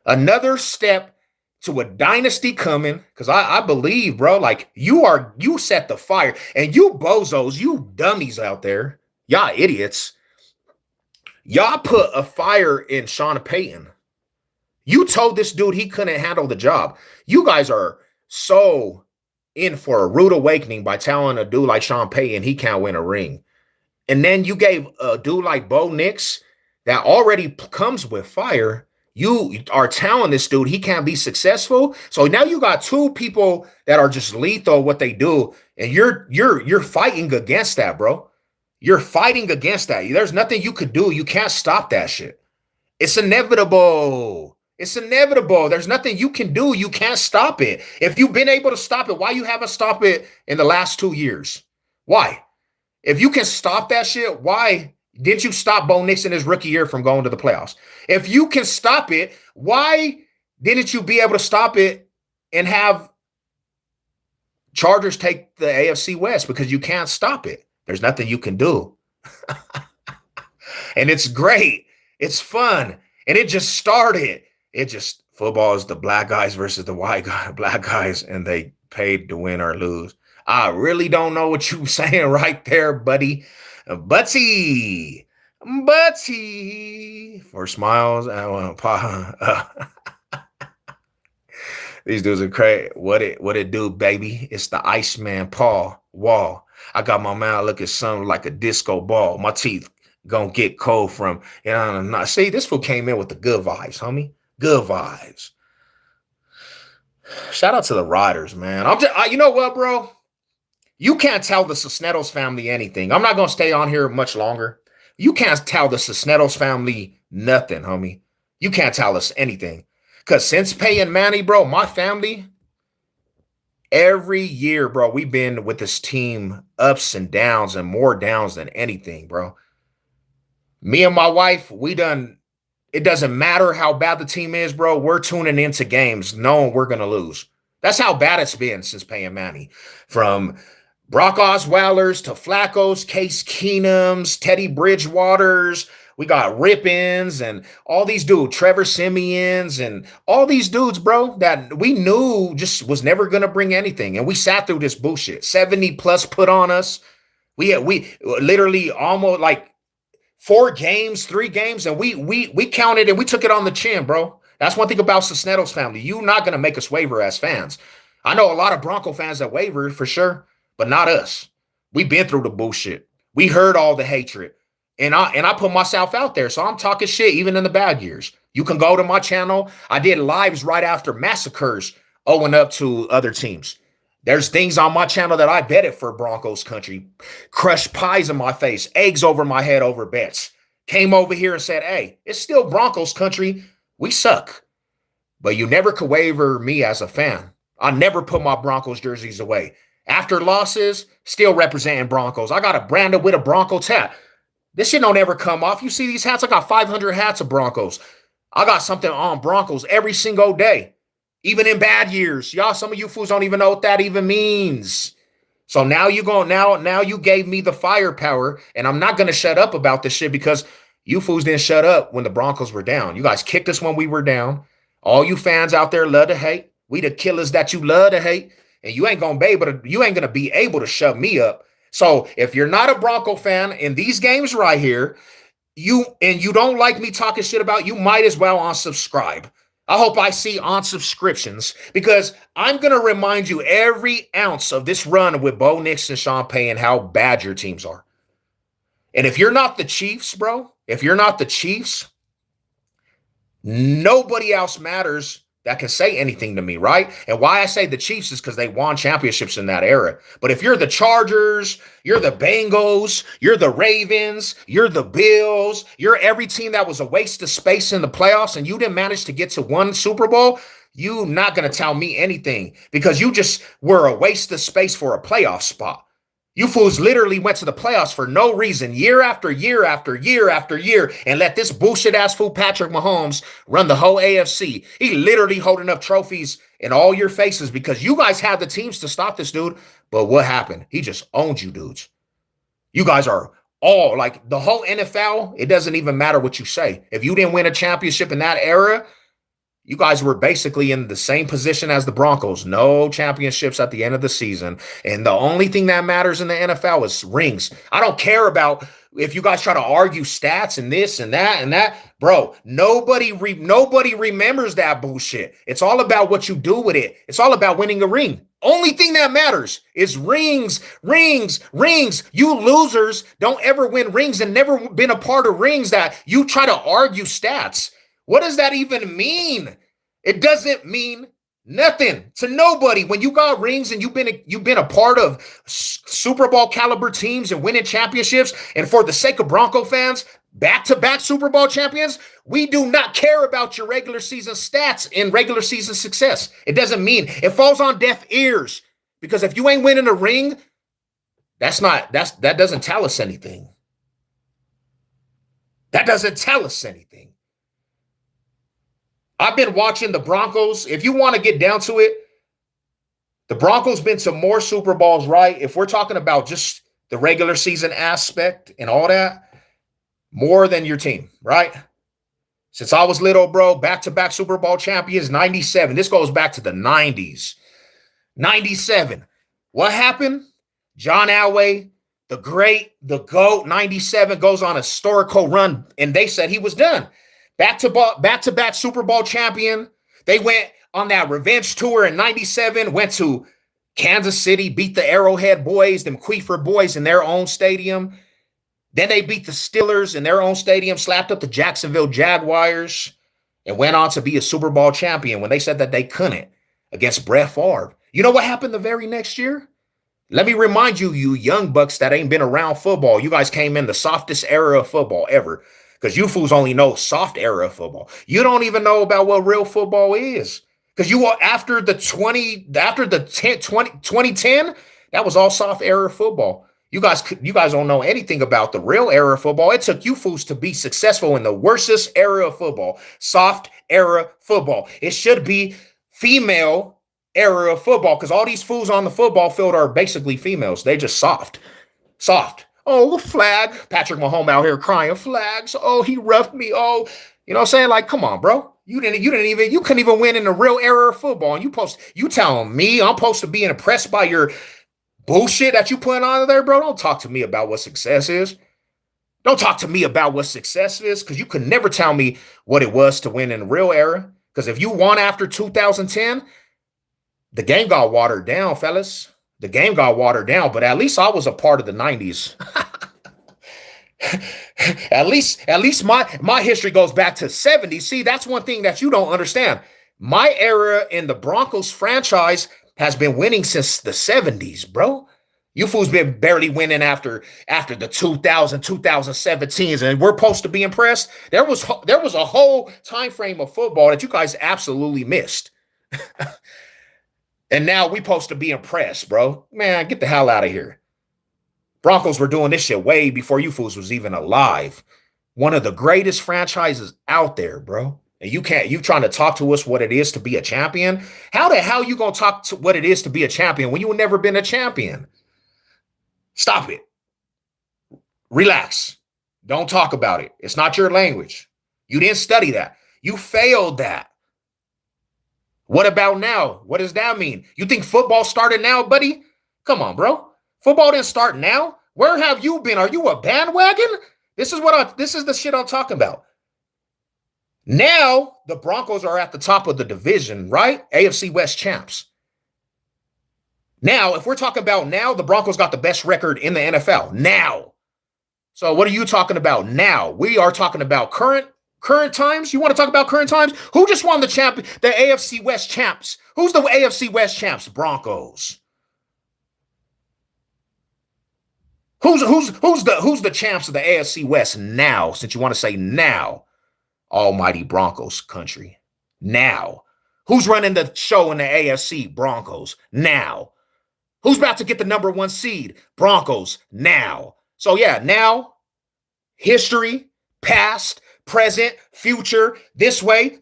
Another step to a dynasty coming, because I believe, bro, like you set the fire. And you bozos, you dummies out there, y'all idiots, Y'all put a fire in Sean Payton. You told this dude he couldn't handle the job. You guys are so in for a rude awakening by telling a dude like Sean Payton he can't win a ring. And then you gave a dude like Bo Nix that already comes with fire. You are telling this dude he can't be successful. So now you got two people that are just lethal what they do, and you're fighting against that, bro. You're fighting against that. There's nothing you could do. You can't stop that shit. It's inevitable. It's inevitable. There's nothing you can do. You can't stop it. If you've been able to stop it, why you haven't stopped it in the last 2 years? Why? If you can stop that shit, why didn't you stop Bo Nix in his rookie year from going to the playoffs? If you can stop it, why didn't you be able to stop it and have Chargers take the AFC West? Because you can't stop it. There's nothing you can do. And it's great. It's fun. And it just started. Football is the black guys versus the black guys, and they paid to win or lose. I really don't know what you're saying right there, buddy. Butty. For smiles. These dudes are crazy. What it do, baby? It's the Iceman Paul Wall. I got my mouth looking something like a disco ball. My teeth gonna get cold from, see, this fool came in with the good vibes, homie. Good vibes. Shout out to the Riders, man. You know what, bro? You can't tell the Cisneros family anything. I'm not gonna stay on here much longer. You can't tell the Cisneros family nothing, homie. You can't tell us anything. Because since Peyton Manning, bro, my family, every year, bro, we've been with this team ups and downs and more downs than anything, bro. Me and my wife, it doesn't matter how bad the team is, bro. We're tuning into games knowing we're going to lose. That's how bad it's been since Peyton Manning. From Brock Osweiler's to Flacco's, Case Keenum's, Teddy Bridgewater's. We got Rippins and all these dudes, Trevor Simeon's and all these dudes, bro, that we knew just was never going to bring anything. And we sat through this bullshit. 70 plus put on us. We literally almost like 3 games, and we counted and we took it on the chin, bro. That's one thing about Cisneros family. You're not going to make us waver as fans. I know a lot of Bronco fans that wavered for sure, but not us. We've been through the bullshit. We heard all the hatred. And I put myself out there, so I'm talking shit even in the bad years. You can go to my channel. I did lives right after massacres owing up to other teams. There's things on my channel that I betted for Broncos country. Crushed pies in my face, eggs over my head over bets. Came over here and said, hey, it's still Broncos country. We suck. But you never could waver me as a fan. I never put my Broncos jerseys away. After losses, still representing Broncos. I got a branded with a Bronco tat. This shit don't ever come off. You see these hats? I got 500 hats of Broncos. I got something on Broncos every single day. Even in bad years. Y'all, some of you fools don't even know what that even means. So now you gave me the firepower, and I'm not going to shut up about this shit because you fools didn't shut up when the Broncos were down. You guys kicked us when we were down. All you fans out there love to hate. We the killers that you love to hate, and you ain't going to be able to shut me up. So if you're not a Bronco fan in these games right here, you don't like me talking shit about, you might as well unsubscribe. I hope I see unsubscriptions because I'm going to remind you every ounce of this run with Bo Nix and Sean Payton how bad your teams are. And if you're not the Chiefs, bro, nobody else matters that can say anything to me, right? And why I say the Chiefs is because they won championships in that era. But if you're the Chargers, you're the Bengals, you're the Ravens, you're the Bills, you're every team that was a waste of space in the playoffs and you didn't manage to get to one Super Bowl, you're not going to tell me anything because you just were a waste of space for a playoff spot. You fools literally went to the playoffs for no reason, year after year after year after year, and let this bullshit-ass fool Patrick Mahomes run the whole AFC. He literally holding up trophies in all your faces because you guys had the teams to stop this dude. But what happened? He just owned you dudes. You guys are all, like, the whole NFL, it doesn't even matter what you say. If you didn't win a championship in that era, you guys were basically in the same position as the Broncos. No championships at the end of the season. And the only thing that matters in the NFL is rings. I don't care about if you guys try to argue stats and this and that, bro, nobody remembers that bullshit. It's all about what you do with it. It's all about winning a ring. Only thing that matters is rings. You losers don't ever win rings and never been a part of rings that you try to argue stats. What does that even mean? It doesn't mean nothing to nobody. When you got rings and you've been a part of Super Bowl caliber teams and winning championships, and for the sake of Bronco fans, back-to-back Super Bowl champions, we do not care about your regular season stats and regular season success. It doesn't mean, it falls on deaf ears, because if you ain't winning a ring, that doesn't tell us anything. That doesn't tell us anything. I've been watching the Broncos. If you want to get down to it, the Broncos been to more Super Bowls, right? If we're talking about just the regular season aspect and all that, more than your team, right? Since I was little, bro, back-to-back Super Bowl champions, 97. This goes back to the 90s. 97. What happened? John Elway, the GOAT, 97, goes on a historical run, and they said he was done. Back-to-back Super Bowl champion. They went on that revenge tour in 97, went to Kansas City, beat the Arrowhead boys, them Queefer boys in their own stadium. Then they beat the Steelers in their own stadium, slapped up the Jacksonville Jaguars, and went on to be a Super Bowl champion when they said that they couldn't against Brett Favre. You know what happened the very next year? Let me remind you, you young bucks that ain't been around football, you guys came in the softest era of football ever. Because you fools only know soft era of football. You don't even know about what real football is. Because you were after the 2010, that was all soft era football. You guys don't know anything about the real era of football. It took you fools to be successful in the worstest era of football, soft era football. It should be female era of football, because all these fools on the football field are basically females. They just soft. Oh, flag. Patrick Mahomes out here crying, flags. Oh, he roughed me. Oh, you know what I'm saying? Like, come on, bro. You couldn't even win in the real era of football. And you telling me I'm supposed to be impressed by your bullshit that you put on there, bro? Don't talk to me about what success is. Don't talk to me about what success is, because you could never tell me what it was to win in the real era. Because if you won after 2010, the game got watered down, fellas. The game got watered down, but at least I was a part of the 90s. at least my history goes back to 70s. See, that's one thing that you don't understand. My era in the Broncos franchise has been winning since the 70s, bro. You fools been barely winning after the 2017s, and we're supposed to be impressed. There was a whole time frame of football that you guys absolutely missed. And now we supposed to be impressed, bro. Man, get the hell out of here. Broncos were doing this shit way before you fools was even alive. One of the greatest franchises out there, bro. And you trying to talk to us what it is to be a champion? How the hell you gonna talk to what it is to be a champion when you never been a champion? Stop it. Relax. Don't talk about it. It's not your language. You didn't study that. You failed that. What about now? What does that mean? You think football started now, buddy? Come on, bro. Football didn't start now. Where have you been? Are you a bandwagon? This is the shit I'm talking about. Now the Broncos are at the top of the division, right? AFC West champs. Now, if we're talking about now, the Broncos got the best record in the NFL. Now. So what are you talking about now? We are talking about current times? You want to talk about current times? Who just won the AFC West champs? Who's the AFC West champs? Broncos. Who's the champs of the AFC West now, since you want to say now? Almighty Broncos country. Now. Who's running the show in the AFC? Broncos. Now. Who's about to get the number 1 seed? Broncos. Now. So yeah, now, history, past, present, future, this way,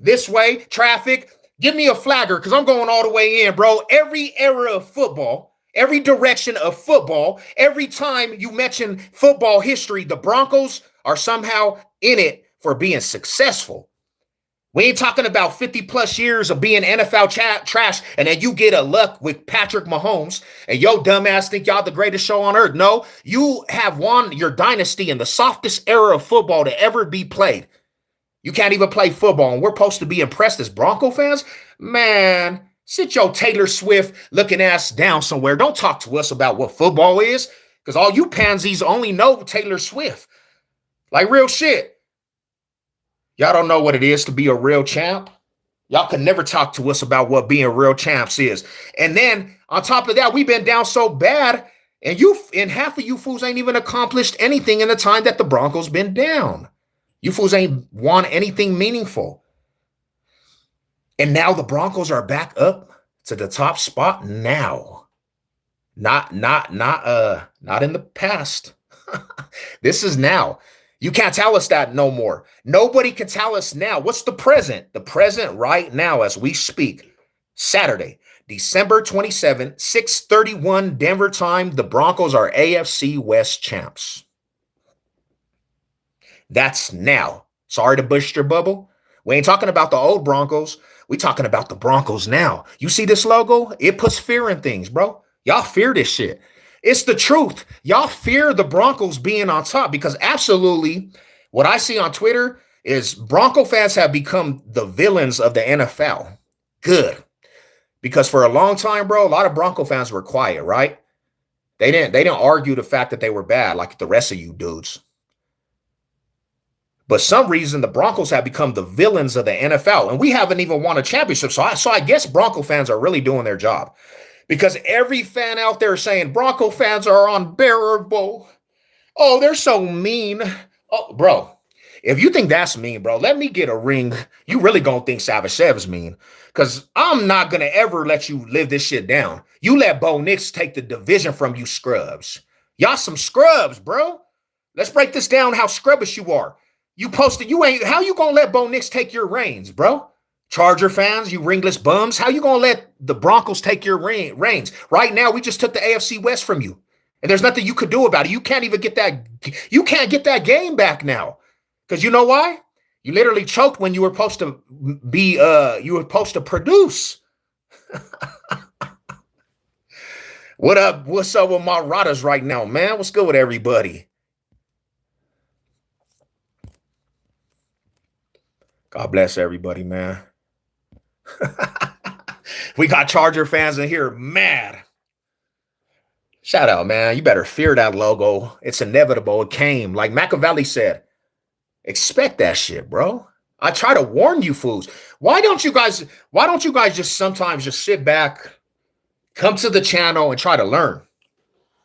traffic. Give me a flagger, because I'm going all the way in, bro. Every era of football, every direction of football, every time you mention football history, the Broncos are somehow in it for being successful. We ain't talking about 50 plus years of being NFL trash, and then you get a luck with Patrick Mahomes, and yo dumbass think y'all the greatest show on earth. No, you have won your dynasty in the softest era of football to ever be played. You can't even play football, and we're supposed to be impressed as Bronco fans? Man, sit your Taylor Swift looking ass down somewhere. Don't talk to us about what football is, because all you pansies only know Taylor Swift. Like real shit. Y'all don't know what it is to be a real champ. Y'all can never talk to us about what being real champs is. And then on top of that, we've been down so bad, and half of you fools ain't even accomplished anything in the time that the Broncos been down. You fools ain't won anything meaningful. And now the Broncos are back up to the top spot now. Not in the past. This is now. You can't tell us that no more. Nobody can tell us now. What's the present? The present right now as we speak. Saturday, December 27, 6:31 Denver time. The Broncos are AFC West champs. That's now. Sorry to burst your bubble. We ain't talking about the old Broncos. We talking about the Broncos now. You see this logo? It puts fear in things, bro. Y'all fear this shit. It's the truth. Y'all fear the Broncos being on top because absolutely what I see on Twitter is Bronco fans have become the villains of the NFL. Good. Because for a long time, bro, a lot of Bronco fans were quiet, right? They didn't argue the fact that they were bad like the rest of you dudes. But some reason the Broncos have become the villains of the NFL, and we haven't even won a championship. So I guess Bronco fans are really doing their job. Because every fan out there is saying Bronco fans are unbearable. Oh, they're so mean. Oh, bro, if you think that's mean, bro, let me get a ring. You really gonna think Savage Sev is mean. Because I'm not going to ever let you live this shit down. You let Bo Nix take the division from you scrubs. Y'all some scrubs, bro. Let's break this down how scrubbish you are. How you gonna let Bo Nix take your reins, bro? Charger fans, you ringless bums, how you gonna let the Broncos take your reins? Right now, we just took the AFC West from you, and there's nothing you could do about it. You can't even get that. You can't get that game back now, because you know why? You literally choked when you were supposed to be. You were supposed to produce. What up? What's up with my Radas right now, man? What's good with everybody? God bless everybody, man. We got Charger fans in here mad. Shout out, man. You better fear that logo. It's inevitable. It came. Like Machiavelli said, expect that shit, bro. I try to warn you fools. Why don't you guys just sometimes just sit back, come to the channel and try to learn?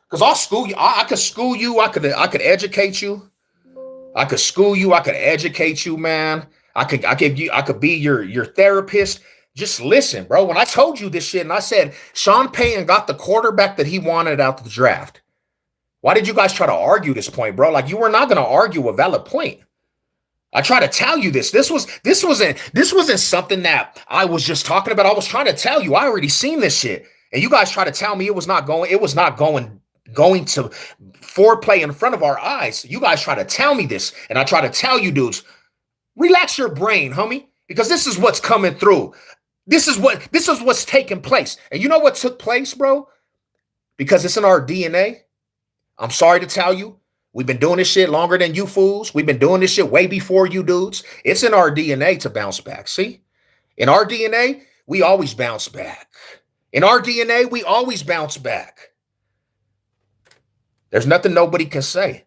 Because I'll school you. I could school you. I could educate you. I could school you. I could educate you, man. I could be your therapist. Just listen, bro. When I told you this shit and I said Sean Payton got the quarterback that he wanted out of the draft, why did you guys try to argue this point, bro? Like you were not going to argue a valid point. I try to tell you this. This wasn't something that I was just talking about. I was trying to tell you. I already seen this shit, and you guys try to tell me it was not going to foreplay in front of our eyes. You guys try to tell me this, and I try to tell you dudes, relax your brain, homie, because this is what's coming through. This is what's taking place. And you know what took place, bro? Because it's in our DNA. I'm sorry to tell you, we've been doing this shit longer than you fools. We've been doing this shit way before you dudes. It's in our DNA to bounce back. See? In our DNA, we always bounce back. In our DNA, we always bounce back. There's nothing nobody can say.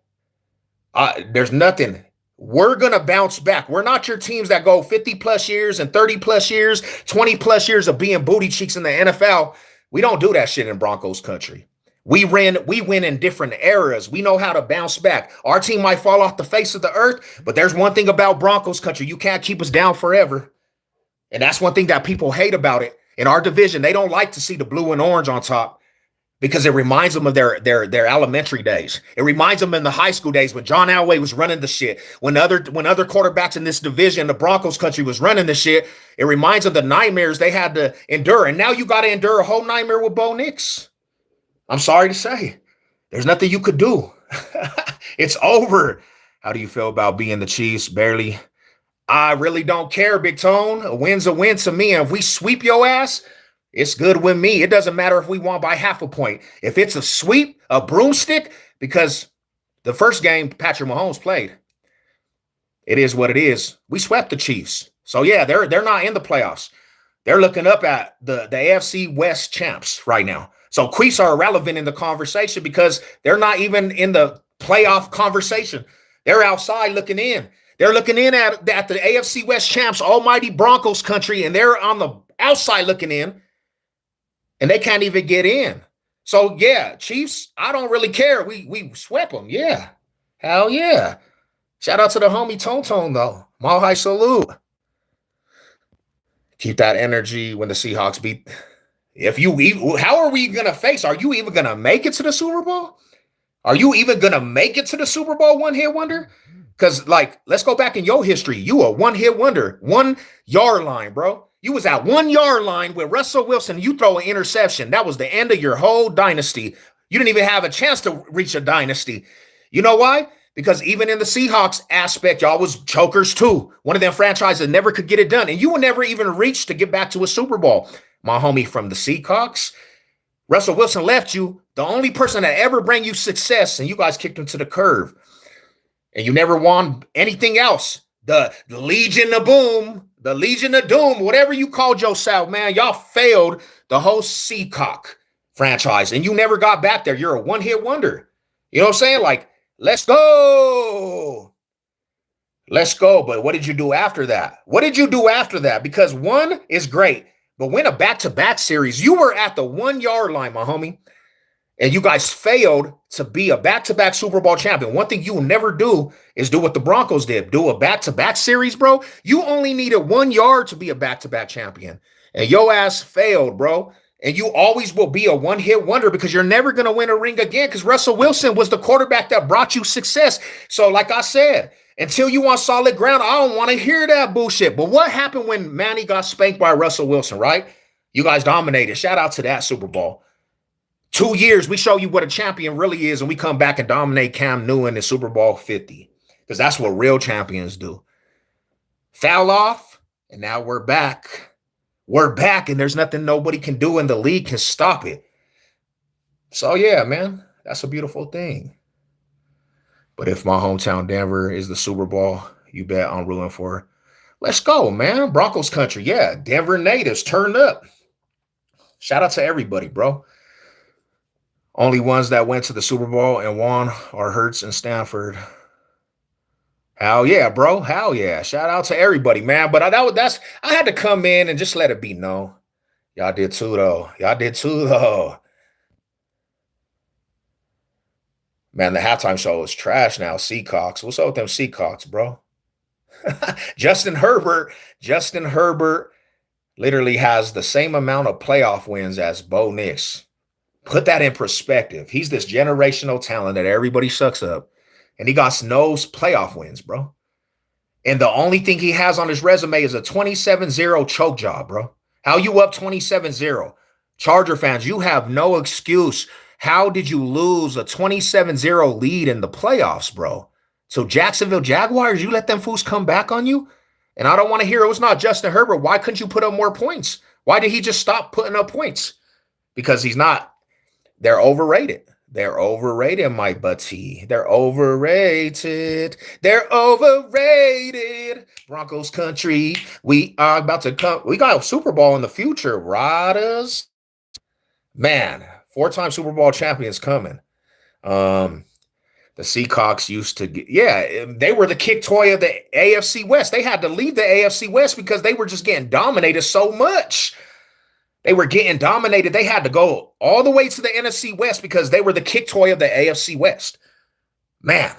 There's nothing. We're going to bounce back. We're not your teams that go 50 plus years and 30 plus years, 20 plus years of being booty cheeks in the NFL. We don't do that shit in Broncos country. We win in different eras. We know how to bounce back. Our team might fall off the face of the earth, but there's one thing about Broncos country. You can't keep us down forever. And that's one thing that people hate about it. In our division, they don't like to see the blue and orange on top, because it reminds them of their elementary days. It reminds them in the high school days when John Elway was running the shit. When other quarterbacks in this division, the Broncos country, was running the shit. It reminds them of the nightmares they had to endure. And now you got to endure a whole nightmare with Bo Nix. I'm sorry to say, there's nothing you could do. It's over. How do you feel about being the Chiefs? Barely. I really don't care, Big Tone. A win's a win to me. And if we sweep your ass, it's good with me. It doesn't matter if we won by half a point. If it's a sweep, a broomstick, because the first game Patrick Mahomes played, it is what it is. We swept the Chiefs. So yeah, they're not in the playoffs. They're looking up at the AFC West champs right now. So Chiefs are irrelevant in the conversation because they're not even in the playoff conversation. They're outside looking in. They're looking in at the AFC West champs, almighty Broncos country, and they're on the outside looking in, and they can't even get in. So, yeah, Chiefs, I don't really care. We swept them. Yeah. Hell yeah. Shout out to the homie Tone, though. Mile high salute. Keep that energy when the Seahawks beat. How are we going to face? Are you even going to make it to the Super Bowl? Are you even going to make it to the Super Bowl one-hit wonder? Because, let's go back in your history. You a one-hit wonder, 1 yard line, bro. You was at 1 yard line with Russell Wilson. You throw an interception. That was the end of your whole dynasty. You didn't even have a chance to reach a dynasty. You know why? Because even in the Seahawks aspect, y'all was chokers too. One of them franchises never could get it done. And you will never even reach to get back to a Super Bowl. My homie from the Seahawks, Russell Wilson left you. The only person that ever bring you success, and you guys kicked him to the curve. And you never won anything else. The Legion of Boom, the Legion of Doom, whatever you called yourself, man, y'all failed the whole Seacock franchise. And you never got back there. You're a one-hit wonder. You know what I'm saying? Let's go. Let's go. But what did you do after that? What did you do after that? Because 1 is great, but win a back-to-back series. You were at the 1 yard line, my homie. And you guys failed to be a back-to-back Super Bowl champion. One thing you will never do is do what the Broncos did. Do a back-to-back series, bro. You only needed 1 yard to be a back-to-back champion. And your ass failed, bro. And you always will be a one-hit wonder because you're never going to win a ring again because Russell Wilson was the quarterback that brought you success. So like I said, until you on solid ground, I don't want to hear that bullshit. But what happened when Manny got spanked by Russell Wilson, right? You guys dominated. Shout out to that Super Bowl. 2 years, we show you what a champion really is, and we come back and dominate Cam Newton in Super Bowl 50 because that's what real champions do. Foul off, and now we're back. We're back, and there's nothing nobody can do in the league can stop it. So, yeah, man, that's a beautiful thing. But if my hometown Denver is the Super Bowl, you bet I'm rooting for. Let's go, man. Broncos country. Yeah, Denver natives turned up. Shout out to everybody, bro. Only ones that went to the Super Bowl and won are Hurts and Stanford. Hell yeah, bro. Hell yeah. Shout out to everybody, man. But I had to come in and just let it be known. Y'all did too, though. Man, the halftime show is trash now. Seahawks. What's up with them Seahawks, bro? Justin Herbert literally has the same amount of playoff wins as Bo Nix. Put that in perspective. He's this generational talent that everybody sucks up, and he got no playoff wins, bro. And the only thing he has on his resume is a 27-0 choke job, bro. How you up 27-0? Charger fans, you have no excuse. How did you lose a 27-0 lead in the playoffs, bro? So Jacksonville Jaguars, you let them fools come back on you? And I don't want to hear it was not Justin Herbert. Why couldn't you put up more points? Why did he just stop putting up points? Because he's not. They're overrated. They're overrated, my buddy. They're overrated. Broncos country. We are about to come. We got a Super Bowl in the future, riders. Man, 4-time Super Bowl champions coming. The Seahawks used to get, they were the kick toy of the AFC West. They had to leave the AFC West because they were just getting dominated so much. They were getting dominated. They had to go all the way to the NFC West because they were the kick toy of the AFC West. Man.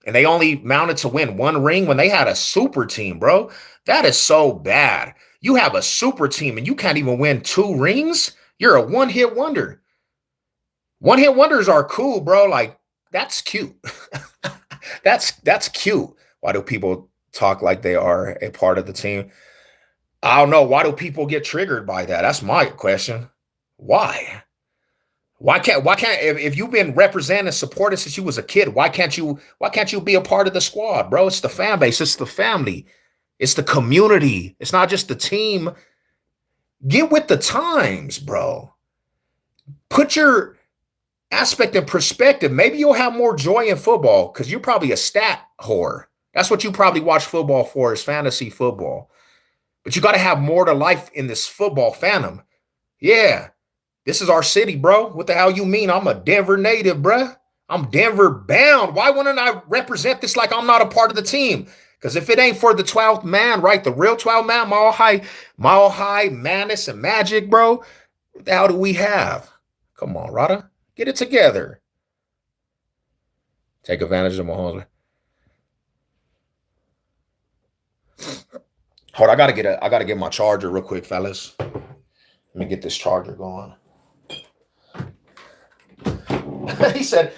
And they only mounted to win 1 ring when they had a super team, bro. That is so bad. You have a super team and you can't even win 2 rings? You're a one-hit wonder. One-hit wonders are cool, bro. That's cute. That's cute. Why do people talk like they are a part of the team? I don't know. Why do people get triggered by that? That's my question. Why? Why can't if you've been representing and supported since you was a kid, why can't you be a part of the squad, bro? It's the fan base, it's the family. It's the community. It's not just the team. Get with the times, bro. Put your aspect in perspective. Maybe you'll have more joy in football because you're probably a stat whore. That's what you probably watch football for, is fantasy football. But you got to have more to life in this football fandom. Yeah, this is our city, bro. What the hell you mean? I'm a Denver native, bruh. I'm Denver bound. Why wouldn't I represent this like I'm not a part of the team? Because if it ain't for the 12th man, right, the real 12th man, Mile High, Madness, and Magic, bro, what the hell do we have? Come on, Rada. Get it together. Take advantage of Mahomes. Hold on, I gotta get my charger real quick, fellas. Let me get this charger going. He said,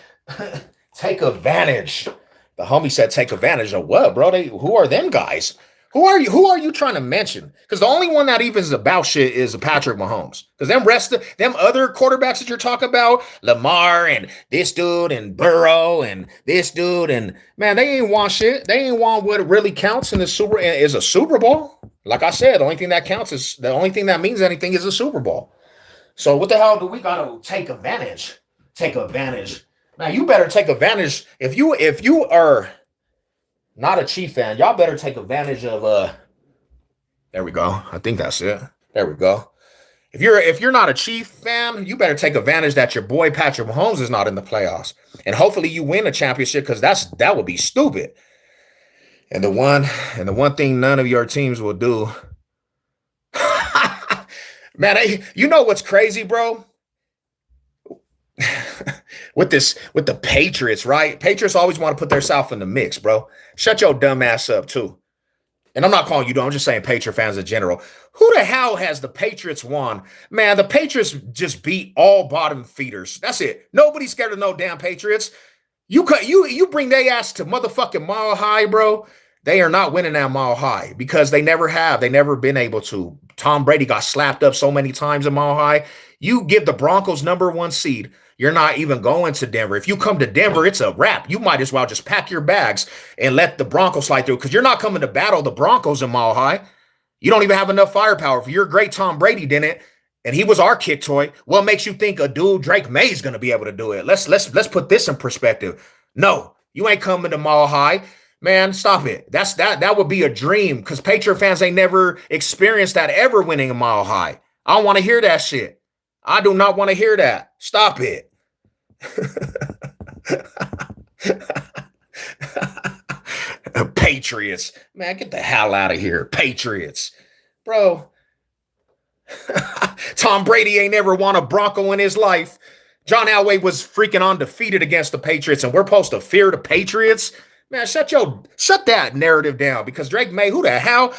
take advantage. The homie said, take advantage of what, bro? Who are them guys? Who are you trying to mention? Because the only one that even is about shit is Patrick Mahomes. Because them other quarterbacks that you're talking about, Lamar and this dude and Burrow and this dude, and man, they ain't want shit. They ain't want what really counts in the is a Super Bowl. Like I said, the only thing that means anything is a Super Bowl. So what the hell do we gotta take advantage? Take advantage. Now you better take advantage. If you are not a Chief fan, y'all better take advantage of there we go. I think that's it. There we go. If you're not a Chief fan, you better take advantage that your boy Patrick Mahomes is not in the playoffs. And hopefully you win a championship, because that would be stupid. And the one thing none of your teams will do. Man, you know what's crazy, bro? with the Patriots, right? Patriots always want to put themselves in the mix, bro. Shut your dumb ass up, too. And I'm not calling you dumb. I'm just saying Patriot fans in general. Who the hell has the Patriots won? Man, the Patriots just beat all bottom feeders. That's it. Nobody's scared of no damn Patriots. You bring their ass to motherfucking Mile High, bro. They are not winning that Mile High because they never have. They never been able to. Tom Brady got slapped up so many times in Mile High. You give the Broncos #1 seed, you're not even going to Denver. If you come to Denver, it's a wrap. You might as well just pack your bags and let the Broncos slide through, because you're not coming to battle the Broncos in Mile High. You don't even have enough firepower. If you're great, Tom Brady didn't, and he was our kick toy, what makes you think a dude Drake May is going to be able to do it? Let's put this in perspective. No, you ain't coming to Mile High. Man, stop it. That would be a dream, because Patriot fans ain't never experienced that ever winning a Mile High. I don't want to hear that shit. I do not want to hear that. Stop it. Patriots. Man, get the hell out of here. Patriots. Bro. Tom Brady ain't never won a Bronco in his life. John Elway was freaking undefeated against the Patriots, and we're supposed to fear the Patriots? Man, shut that narrative down, because Drake May, who the hell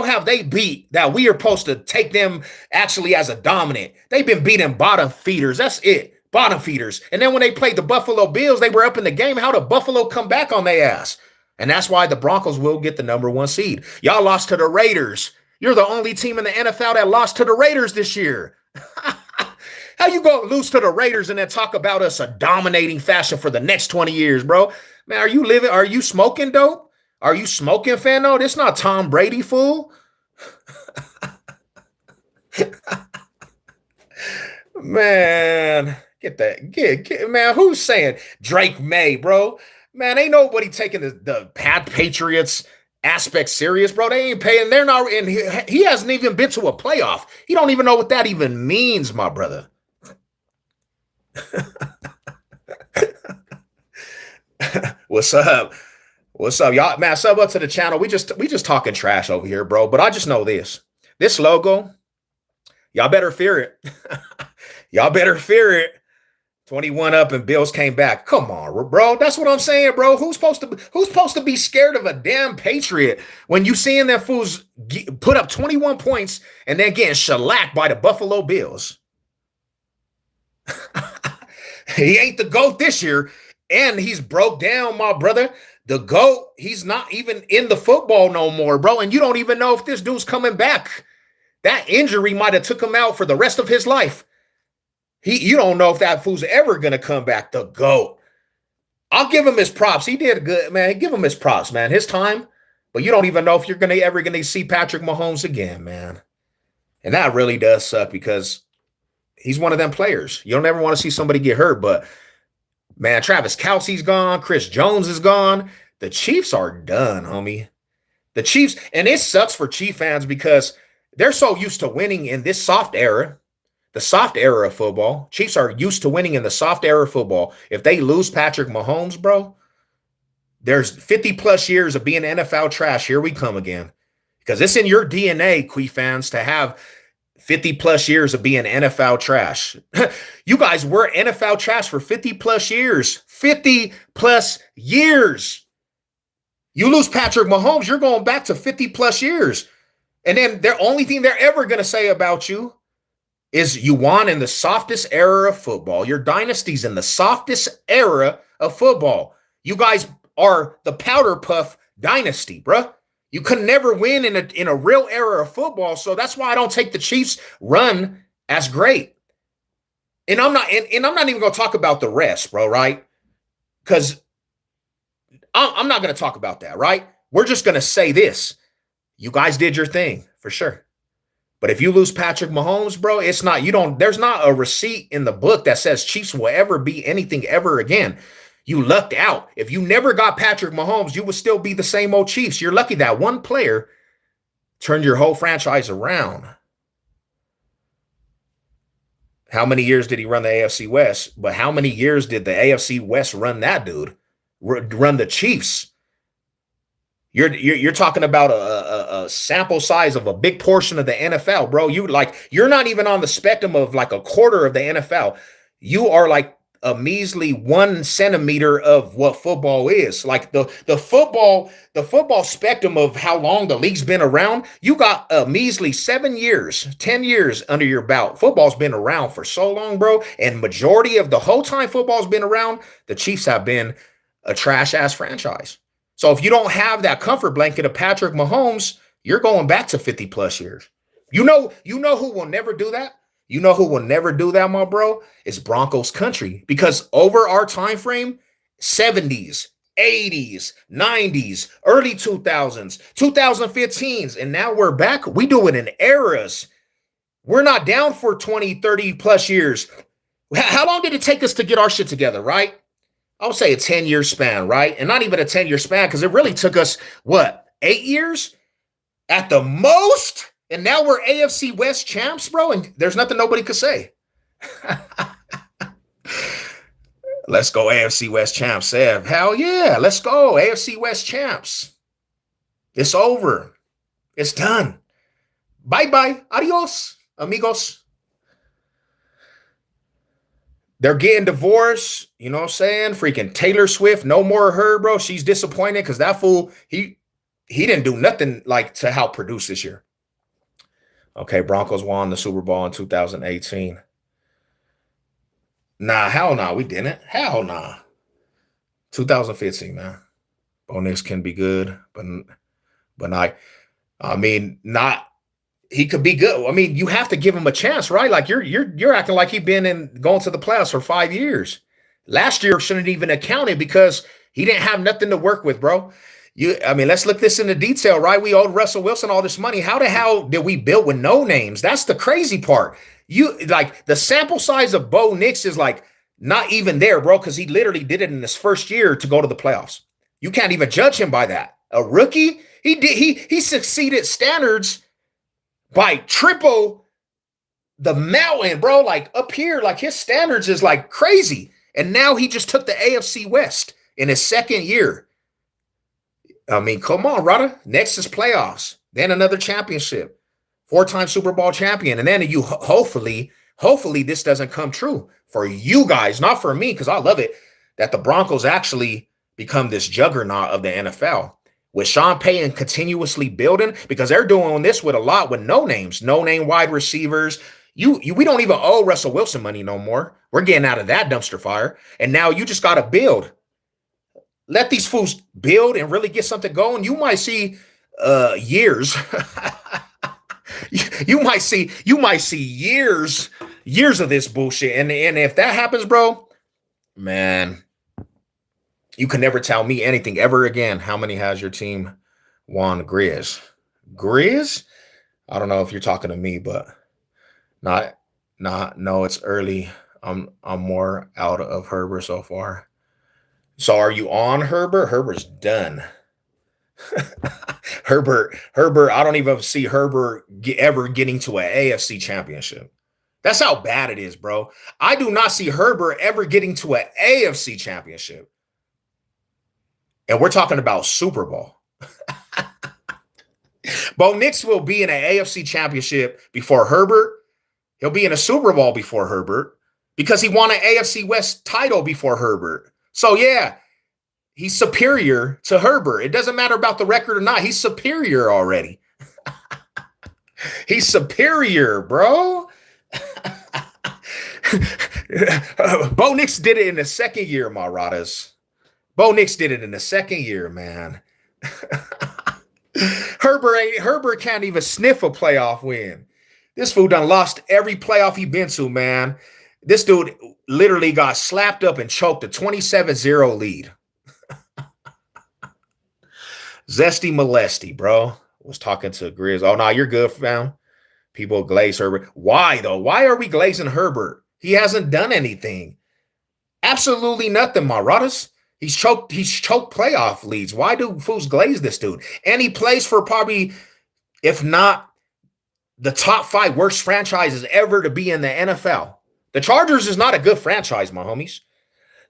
have they beat that we are supposed to take them actually as a dominant? They've been beating bottom feeders. That's it. Bottom feeders. And then when they played the Buffalo Bills, they were up in the game. How did Buffalo come back on their ass? And that's why the Broncos will get the #1 seed. Y'all lost to the Raiders. You're the only team in the NFL that lost to the Raiders this year. How you go lose to the Raiders and then talk about us a dominating fashion for the next 20 years, bro? Man, are you smoking dope? Are you smoking, Fano? This not Tom Brady, fool. Man, get man, who's saying Drake May, bro? Man, ain't nobody taking the Patriots aspect serious, bro. They ain't paying. They're not, and he hasn't even been to a playoff. He don't even know what that even means, my brother. What's up? What's up, y'all? Man, sub up to the channel. We just talking trash over here, bro. But I just know this logo, y'all better fear it. Y'all better fear it. 21 up and Bills came back. Come on, bro. That's what I'm saying, bro. Who's supposed to be scared of a damn Patriot when you seeing that fools put up 21 points and then getting shellacked by the Buffalo Bills? He ain't the GOAT this year, and he's broke down, my brother. The GOAT, he's not even in the football no more, bro. And you don't even know if this dude's coming back. That injury might have took him out for the rest of his life. You don't know if that fool's ever going to come back. The GOAT. I'll give him his props. He did good, man. Give him his props, man. His time, but you don't even know if you're ever gonna see Patrick Mahomes again, man. And that really does suck because he's one of them players. You don't ever want to see somebody get hurt, but man, Travis Kelce's gone, Chris Jones is gone. The Chiefs are done, homie. The Chiefs, and it sucks for Chief fans because they're so used to winning in this soft era, the soft era of football. Chiefs are used to winning in the soft era of football. If they lose Patrick Mahomes, bro, there's 50 plus years of being NFL trash. Here we come again. Because it's in your DNA, Quee fans, to have 50 plus years of being NFL trash. You guys were NFL trash for 50 plus years. 50 plus years. You lose Patrick Mahomes, you're going back to 50 plus years. And then the only thing they're ever going to say about you is you won in the softest era of football. Your dynasty's in the softest era of football. You guys are the powder puff dynasty, bruh. You could never win in a real era of football, so that's why I don't take the Chiefs' run as great. And I'm not even going to talk about the rest, bro, right? Because I'm not going to talk about that, right? We're just going to say this. You guys did your thing, for sure. But if you lose Patrick Mahomes, bro, there's not a receipt in the book that says Chiefs will ever be anything ever again. You lucked out. If you never got Patrick Mahomes, you would still be the same old Chiefs. You're lucky that one player turned your whole franchise around. How many years did he run the AFC West? But how many years did the AFC West run that dude? Run the Chiefs? You're talking about a sample size of a big portion of the NFL, bro. You're not even on the spectrum of like a quarter of the NFL. You are like a measly 1 centimeter of what football is. Like the football spectrum of how long the league's been around, you got a measly 7 years, 10 years under your belt. Football's been around for so long, bro. And majority of the whole time football's been around, the Chiefs have been a trash ass franchise. So if you don't have that comfort blanket of Patrick Mahomes, you're going back to 50 plus years. You know who will never do that? You know who will never do that, my bro? It's Broncos country. Because over our time frame, 70s, 80s, 90s, early 2000s, 2015s, and now we're back. We do it in eras. We're not down for 20, 30 plus years. How long did it take us to get our shit together, right? I would say a 10-year span, right? And not even a 10-year span because it really took us, 8 years at the most? And now we're AFC West champs, bro, and there's nothing nobody could say. Let's go AFC West champs, Sev. Hell yeah, let's go AFC West champs. It's over. It's done. Bye-bye. Adios, amigos. They're getting divorced, you know what I'm saying? Freaking Taylor Swift, no more of her, bro. She's disappointed because that fool, he didn't do nothing like to help produce this year. Okay, Broncos won the Super Bowl in 2018. Nah, hell nah, we didn't. Hell nah. 2015, man. Bo Nix can be good, but not. I mean, not. He could be good. I mean, you have to give him a chance, right? Like you're acting like he's been going to the playoffs for 5 years. Last year shouldn't even account it because he didn't have nothing to work with, bro. Let's look this into detail, right? We owed Russell Wilson all this money. How the hell did we build with no names? That's the crazy part. The sample size of Bo Nix is like not even there, bro, because he literally did it in his first year to go to the playoffs. You can't even judge him by that. A rookie, he succeeded standards by triple the mountain, bro. Like up here, like his standards is like crazy. And now he just took the AFC West in his second year. I mean, come on, Rada. Next is playoffs, then another championship, 4-time Super Bowl champion. And then you hopefully this doesn't come true for you guys, not for me, because I love it, that the Broncos actually become this juggernaut of the NFL. With Sean Payton continuously building, because they're doing this with no names, no name wide receivers. We don't even owe Russell Wilson money no more. We're getting out of that dumpster fire. And now you just got to build. Let these fools build and really get something going. You might see years. you might see years of this bullshit. And if that happens, bro, man, you can never tell me anything ever again. How many has your team Juan Grizz. Grizz? I don't know if you're talking to me, but no, it's early. I'm more out of Herbert so far. So are you on Herbert? Herbert's done. Herbert, I don't even see Herbert ever getting to an AFC championship. That's how bad it is, bro. I do not see Herbert ever getting to an AFC championship. And we're talking about Super Bowl. Bo Nix will be in an AFC championship before Herbert. He'll be in a Super Bowl before Herbert because he won an AFC West title before Herbert. So, yeah, he's superior to Herbert. It doesn't matter about the record or not. He's superior already. He's superior, bro. Bo Nix did it in the second year, Marauders. Bo Nix did it in the second year, man. Herbert can't even sniff a playoff win. This fool done lost every playoff he been to, man. This dude literally got slapped up and choked a 27-0 lead. Zesty Molesty, bro. Was talking to Grizz. Oh, no, you're good, fam. People glaze Herbert. Why, though? Why are we glazing Herbert? He hasn't done anything. Absolutely nothing, Marauders. He's choked playoff leads. Why do fools glaze this dude? And he plays for probably, if not the top 5 worst franchises ever to be in the NFL. The Chargers is not a good franchise, my homies.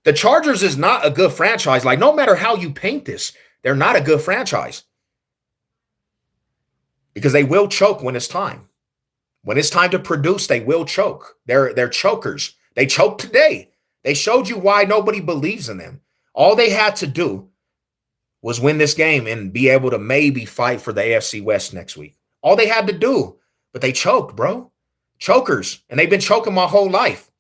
The Chargers is not a good franchise. Like, no matter how you paint this, they're not a good franchise. Because they will choke when it's time. When it's time to produce, they will choke. They're chokers. They choked today. They showed you why nobody believes in them. All they had to do was win this game and be able to maybe fight for the AFC West next week. All they had to do. But they choked, bro. Chokers. And they've been choking my whole life.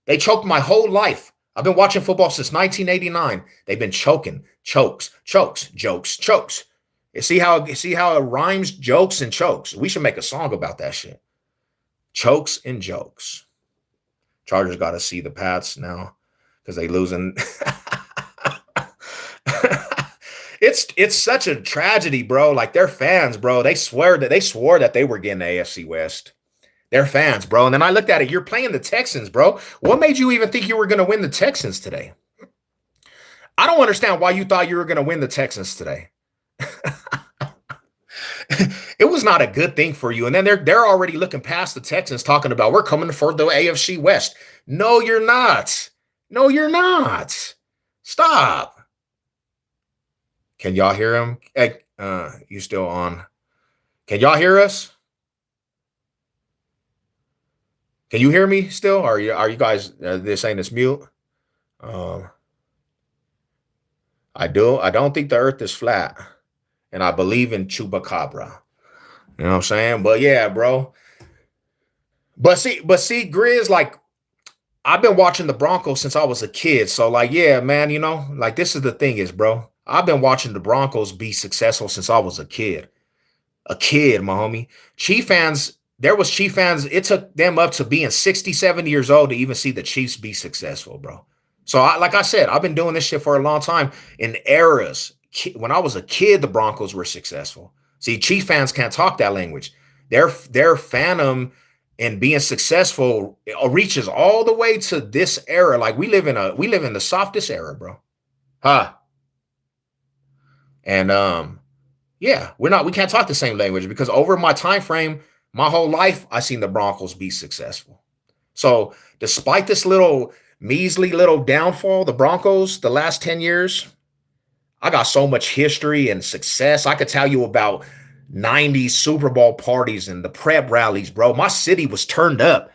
They choked my whole life. I've been watching football since 1989. They've been choking. Chokes, jokes, chokes. You see how it rhymes, jokes and chokes? We should make a song about that shit. Chokes and jokes. Chargers got to see the Pats now because they losing. It's such a tragedy, bro. Like, their fans, bro, they swore that they were getting the AFC West. Their fans, bro. And then I looked at it. You're playing the Texans, bro. What made you even think you were going to win the Texans today? I don't understand why you thought you were going to win the Texans today. It was not a good thing for you. And then they're already looking past the Texans, talking about we're coming for the AFC West. No, you're not. No, you're not. Stop. Can y'all hear him? Hey, you still on? Can y'all hear us? Can you hear me still? Are you guys? They're saying it's mute. I don't think the Earth is flat, and I believe in Chupacabra. You know what I'm saying? But yeah, bro. But see, Grizz, like, I've been watching the Broncos since I was a kid. So, like, yeah, man, you know, like, this is the thing is, bro. I've been watching the Broncos be successful since I was a kid. A kid, my homie. Chief fans, it took them up to being 67 years old to even see the Chiefs be successful, bro. So, like I said, I've been doing this shit for a long time. In eras, when I was a kid, the Broncos were successful. See, Chief fans can't talk that language. Their fandom and being successful reaches all the way to this era. Like, we live in the softest era, bro. Huh? And yeah, we can't talk the same language because over my time frame, my whole life, I seen the Broncos be successful. So despite this measly little downfall, the Broncos, the last 10 years, I got so much history and success. I could tell you about 90s Super Bowl parties and the prep rallies, bro. My city was turned up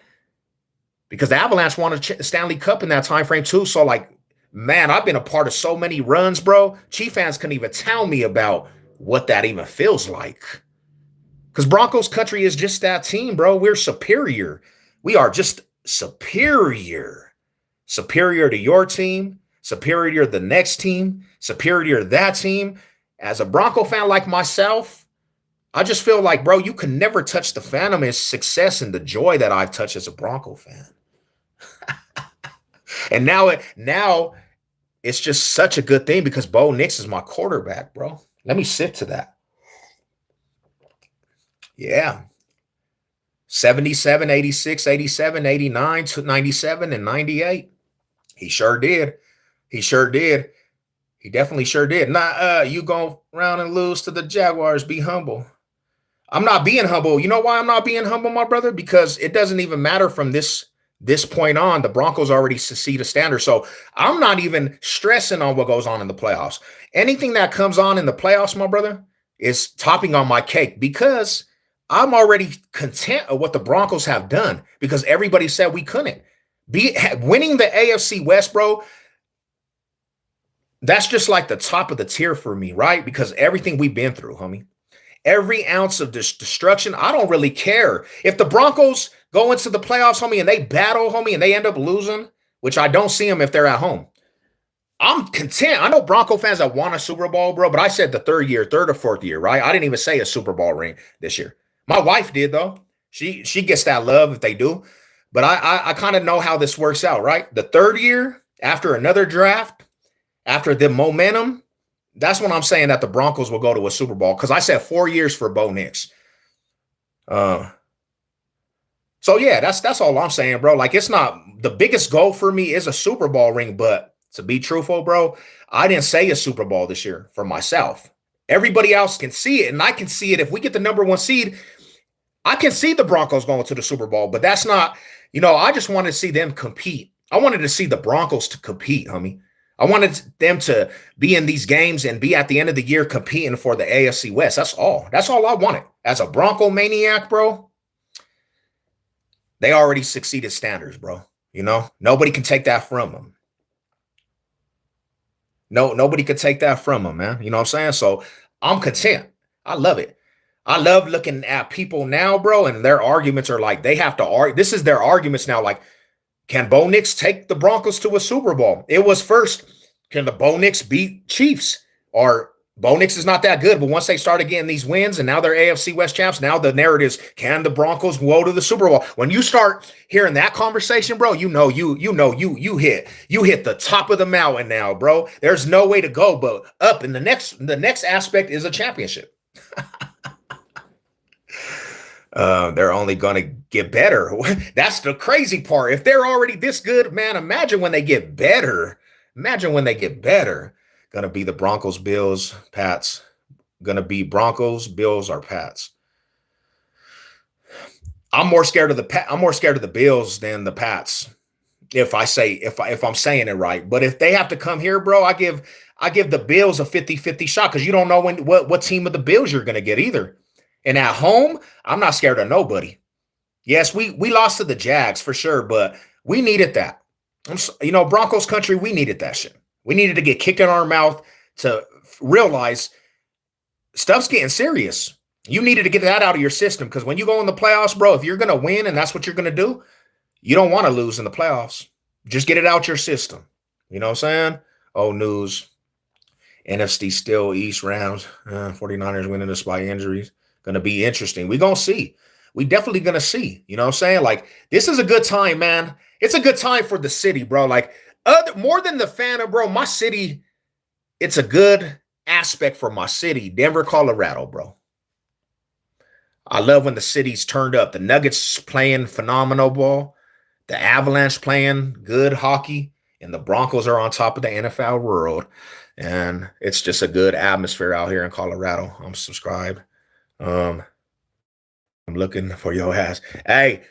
because the Avalanche won a Stanley Cup in that time frame too. So, like, man, I've been a part of so many runs, bro. Chief fans couldn't even tell me about what that even feels like. Because Broncos country is just that team, bro. We're superior. We are just superior. Superior to your team, superior to the next team, superior to that team. As a Bronco fan like myself, I just feel like, bro, you can never touch the Phantom and success and the joy that I've touched as a Bronco fan. And now it's just such a good thing because Bo Nix is my quarterback, bro. Let me sit to that. Yeah. 77, 86, 87, 89, 97, and 98. He sure did. He sure did. He definitely sure did. Nah, you go around and lose to the Jaguars. Be humble. I'm not being humble. You know why I'm not being humble, my brother? Because it doesn't even matter from this point on. The Broncos already succeed a standard. So I'm not even stressing on what goes on in the playoffs. Anything that comes on in the playoffs, my brother, is topping on my cake because I'm already content of what the Broncos have done because everybody said we couldn't. Winning the AFC West, bro, that's just like the top of the tier for me, right? Because everything we've been through, homie. Every ounce of destruction, I don't really care. If the Broncos go into the playoffs, homie, and they battle, homie, and they end up losing, which I don't see them if they're at home, I'm content. I know Bronco fans that want a Super Bowl, bro, but I said the third or fourth year, right? I didn't even say a Super Bowl ring this year. My wife did, though. She gets that love if they do. But I kind of know how this works out, right? The third year, after another draft, after the momentum, that's when I'm saying that the Broncos will go to a Super Bowl because I said 4 years for Bo Nix. So yeah, that's all I'm saying, bro. Like it's not the biggest goal for me is a Super Bowl ring, but to be truthful, bro, I didn't say a Super Bowl this year for myself. Everybody else can see it, and I can see it. If we get the number 1 seed, I can see the Broncos going to the Super Bowl, but that's not, I just wanted to see them compete. I wanted to see the Broncos to compete, homie. I wanted them to be in these games and be at the end of the year competing for the AFC West. That's all. That's all I wanted. As a Bronco maniac, bro, they already succeeded standards, bro. Nobody can take that from them. Nobody could take that from them, man. You know what I'm saying? So I'm content. I love it. I love looking at people now, bro, and their arguments are like they have to argue. This is their arguments now, like, can Bo Nix take the Broncos to a Super Bowl? It was first, can the Bo Nix beat Chiefs? Or Bo Nix is not that good, but once they started getting these wins and now they're AFC West champs, now the narrative is, can the Broncos go to the Super Bowl? When you start hearing that conversation, bro, you hit the top of the mountain now, bro. There's no way to go but up. And the next aspect is a championship. They're only going to get better. That's the crazy part. If they're already this good, man, imagine when they get better. Going to be the Broncos, Bills, Pats. Going to be Broncos, Bills, or Pats. I'm more scared of the Bills than the Pats. If I'm saying it right. But if they have to come here, bro, I give the Bills a 50-50 shot because you don't know what team of the Bills you're going to get either. And at home, I'm not scared of nobody. Yes, we lost to the Jags for sure, but we needed that. Broncos country, we needed that shit. We needed to get kicked in our mouth to realize stuff's getting serious. You needed to get that out of your system because when you go in the playoffs, bro, if you're going to win and that's what you're going to do, you don't want to lose in the playoffs. Just get it out your system. You know what I'm saying? Oh, news. NFC still East Rams. 49ers winning despite injuries. Going to be interesting. We're going to see. We definitely going to see. You know what I'm saying? Like, this is a good time, man. It's a good time for the city, bro. Like, more than the fan of, bro, my city, it's a good aspect for my city. Denver, Colorado, bro. I love when the city's turned up. The Nuggets playing phenomenal ball. The Avalanche playing good hockey. And the Broncos are on top of the NFL world. And it's just a good atmosphere out here in Colorado. I'm subscribed. I'm looking for your ass. Hey,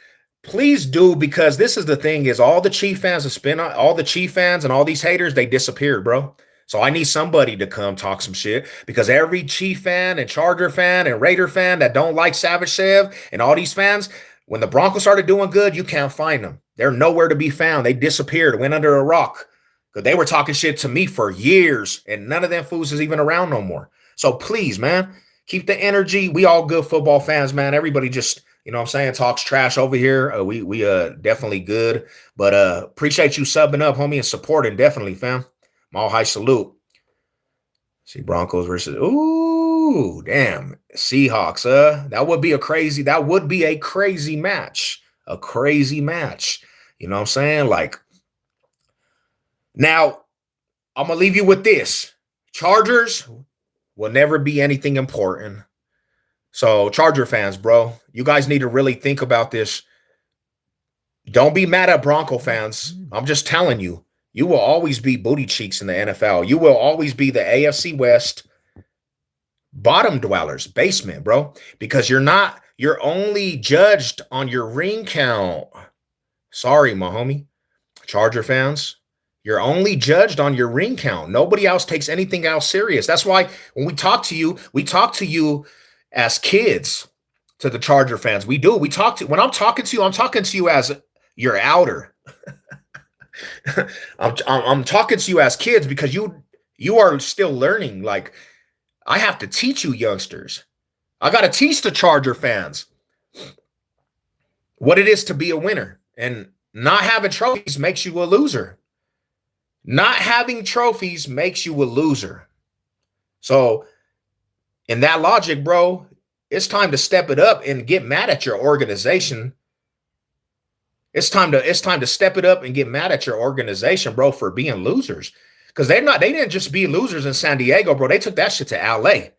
please do, because this is the thing is all the Chief fans all the Chief fans and all these haters, they disappeared, bro. So I need somebody to come talk some shit because every Chief fan and Charger fan and Raider fan that don't like Savage Chev and all these fans, when the Broncos started doing good, you can't find them. They're nowhere to be found. They disappeared, went under a rock because they were talking shit to me for years and none of them fools is even around no more. So please, man. Keep the energy. We all good football fans, man. Everybody just, you know what I'm saying, talks trash over here. We definitely good. But appreciate you subbing up, homie, and supporting. Definitely, fam. Mile high salute. See Broncos versus, ooh, damn. Seahawks. That would be a crazy match. A crazy match. You know what I'm saying? Like, now, I'm going to leave you with this. Chargers will never be anything important. So, Charger fans, bro, you guys need to really think about this. Don't be mad at Bronco fans. I'm just telling you, you will always be booty cheeks in the NFL. You will always be the AFC West bottom dwellers, basement, bro, because you're only judged on your ring count. Sorry, my homie. Charger fans, you're only judged on your ring count. Nobody else takes anything else serious. That's why when we talk to you as kids, to the Charger fans. We do. When I'm talking to you as your outer. I'm talking to you as kids because you are still learning. Like, I have to teach you youngsters. I got to teach the Charger fans what it is to be a winner. And not having trophies makes you a loser. Not having trophies makes you a loser. So, in that logic, bro, it's time to step it up and get mad at your organization. It's time to step it up and get mad at your organization, bro, for being losers. Because they didn't just be losers in San Diego, bro. They took that shit to LA.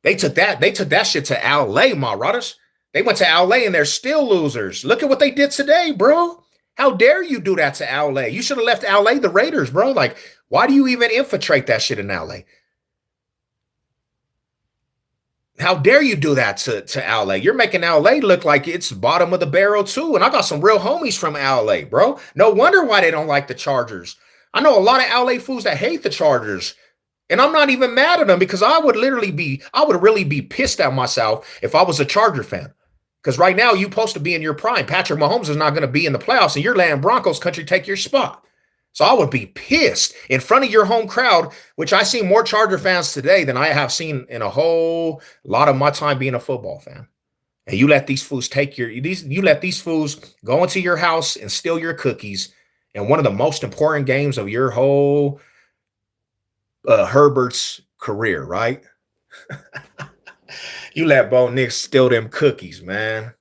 They took that shit to LA, Marauders. They went to LA and they're still losers. Look at what they did today, bro. How dare you do that to LA? You should have left LA the Raiders, bro. Like, why do you even infiltrate that shit in LA? How dare you do that to LA? You're making LA look like it's bottom of the barrel too. And I got some real homies from LA, bro. No wonder why they don't like the Chargers. I know a lot of LA fools that hate the Chargers. And I'm not even mad at them because I would really be pissed at myself if I was a Charger fan. Because right now you're supposed to be in your prime. Patrick Mahomes is not going to be in the playoffs and you're letting Broncos country take your spot. So I would be pissed in front of your home crowd, which I see more Charger fans today than I have seen in a whole lot of my time being a football fan. And you let these fools you let these fools go into your house and steal your cookies in one of the most important games of your whole Herbert's career, right? You let Bo Nix steal them cookies, man.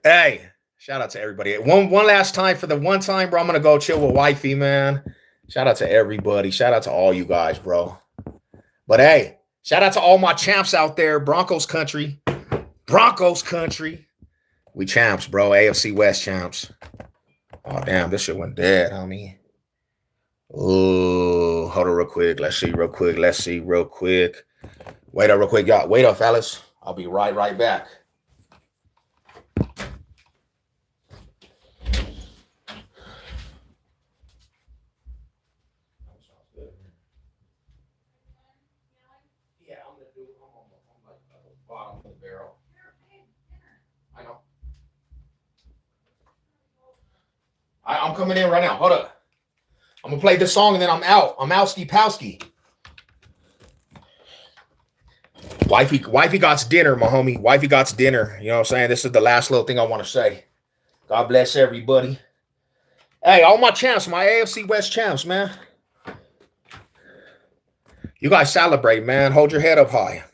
Hey, shout out to everybody. One last time for the one time, bro. I'm gonna go chill with wifey, man. Shout out to everybody. Shout out to all you guys, bro. But hey, shout out to all my champs out there. Broncos country. Broncos country. We champs, bro. AFC West champs. Oh, damn. This shit went dead, homie. Oh, hold on real quick. Let's see real quick. Wait up real quick, y'all. Wait up, fellas. I'll be right back. Yeah, I'm like at the bottom of the barrel. I know. I'm coming in right now. Hold up. I'm gonna play this song and then I'm out. I'm outski powski. Wifey got dinner, my homie. Wifey got dinner. You know what I'm saying? This is the last little thing I want to say. God bless everybody. Hey, all my champs, my AFC West champs, man. You guys celebrate, man. Hold your head up high.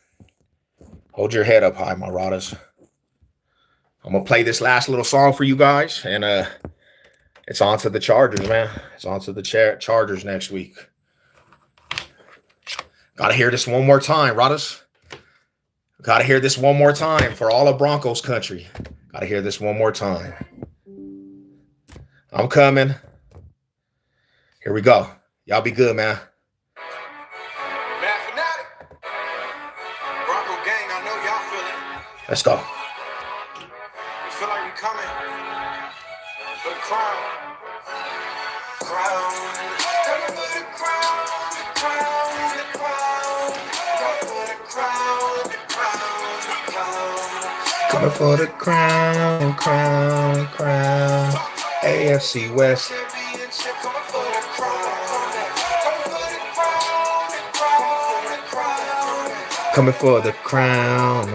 Hold your head up high, my Radas. I'm gonna play this last little song for you guys, and it's on to the Chargers, man. It's on to the Chargers next week. Gotta hear this one more time, Radas. Gotta hear this one more time for all of Broncos country. Gotta hear this one more time. I'm coming. Here we go. Y'all be good, man. Bronco gang, I know y'all feel it. Let's go. You feel like we coming for the crown. Crown. Coming for the crown. The crown. The crown. Coming for the crown. The crown. The crown. Coming for the crown. AFC West. Championship coming for the crown. Coming for the crown. The crown. Coming for the crown.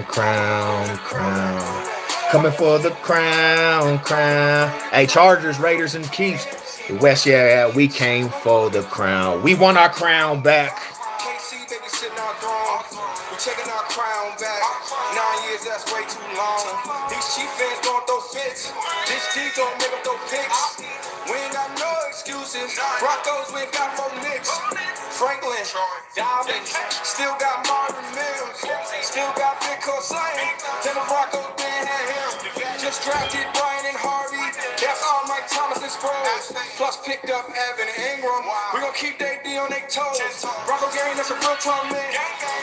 Coming for the crown. Hey, Chargers, Raiders, and Chiefs. The West, yeah, we came for the crown. We want our crown back. KC, baby, sitting our throne. We taking our crown back. 9 years, that's way too long. These Chief fans gon' throw fits. This T gon' make them throw picks. We ain't got no excuses. Broncos, we ain't got 4 Knicks. Franklin, Dobbins, still got Marvin Mills, still got Big Cosine, Denver Broncos been had him. Just drafted Brian and Harvey, that's all Mike Thomas and Sproles. Plus picked up Evan and Ingram. We gon' keep they D on their toes. Bronco gang, that's a real tall man.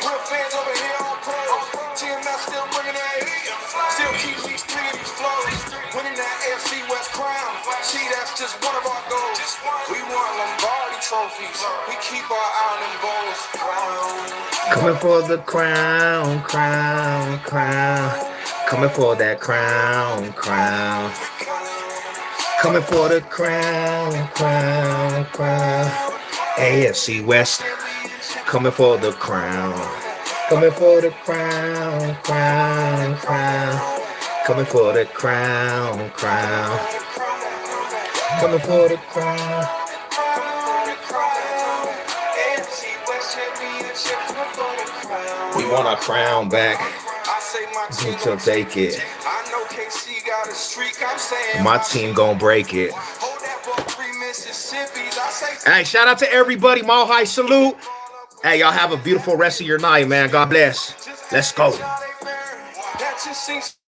Real fans over here on pros. TMS still bringing that heat. Still keep these three of these flows. Winning that AFC West crown. See, that's just one of our goals. We want Lombardi trophies. We keep our eye on them bowls. Coming for the crown, crown, crown. Coming for that crown, crown. Coming for the crown, crown, crown. AFC West. Coming for the crown. Coming for the crown, crown, crown. Coming for the crown, crown. Coming for the crown. We want our crown back. So take it. My team gonna break it. Hey, shout out to everybody. Mile High salute. Hey, y'all have a beautiful rest of your night, man. God bless. Let's go.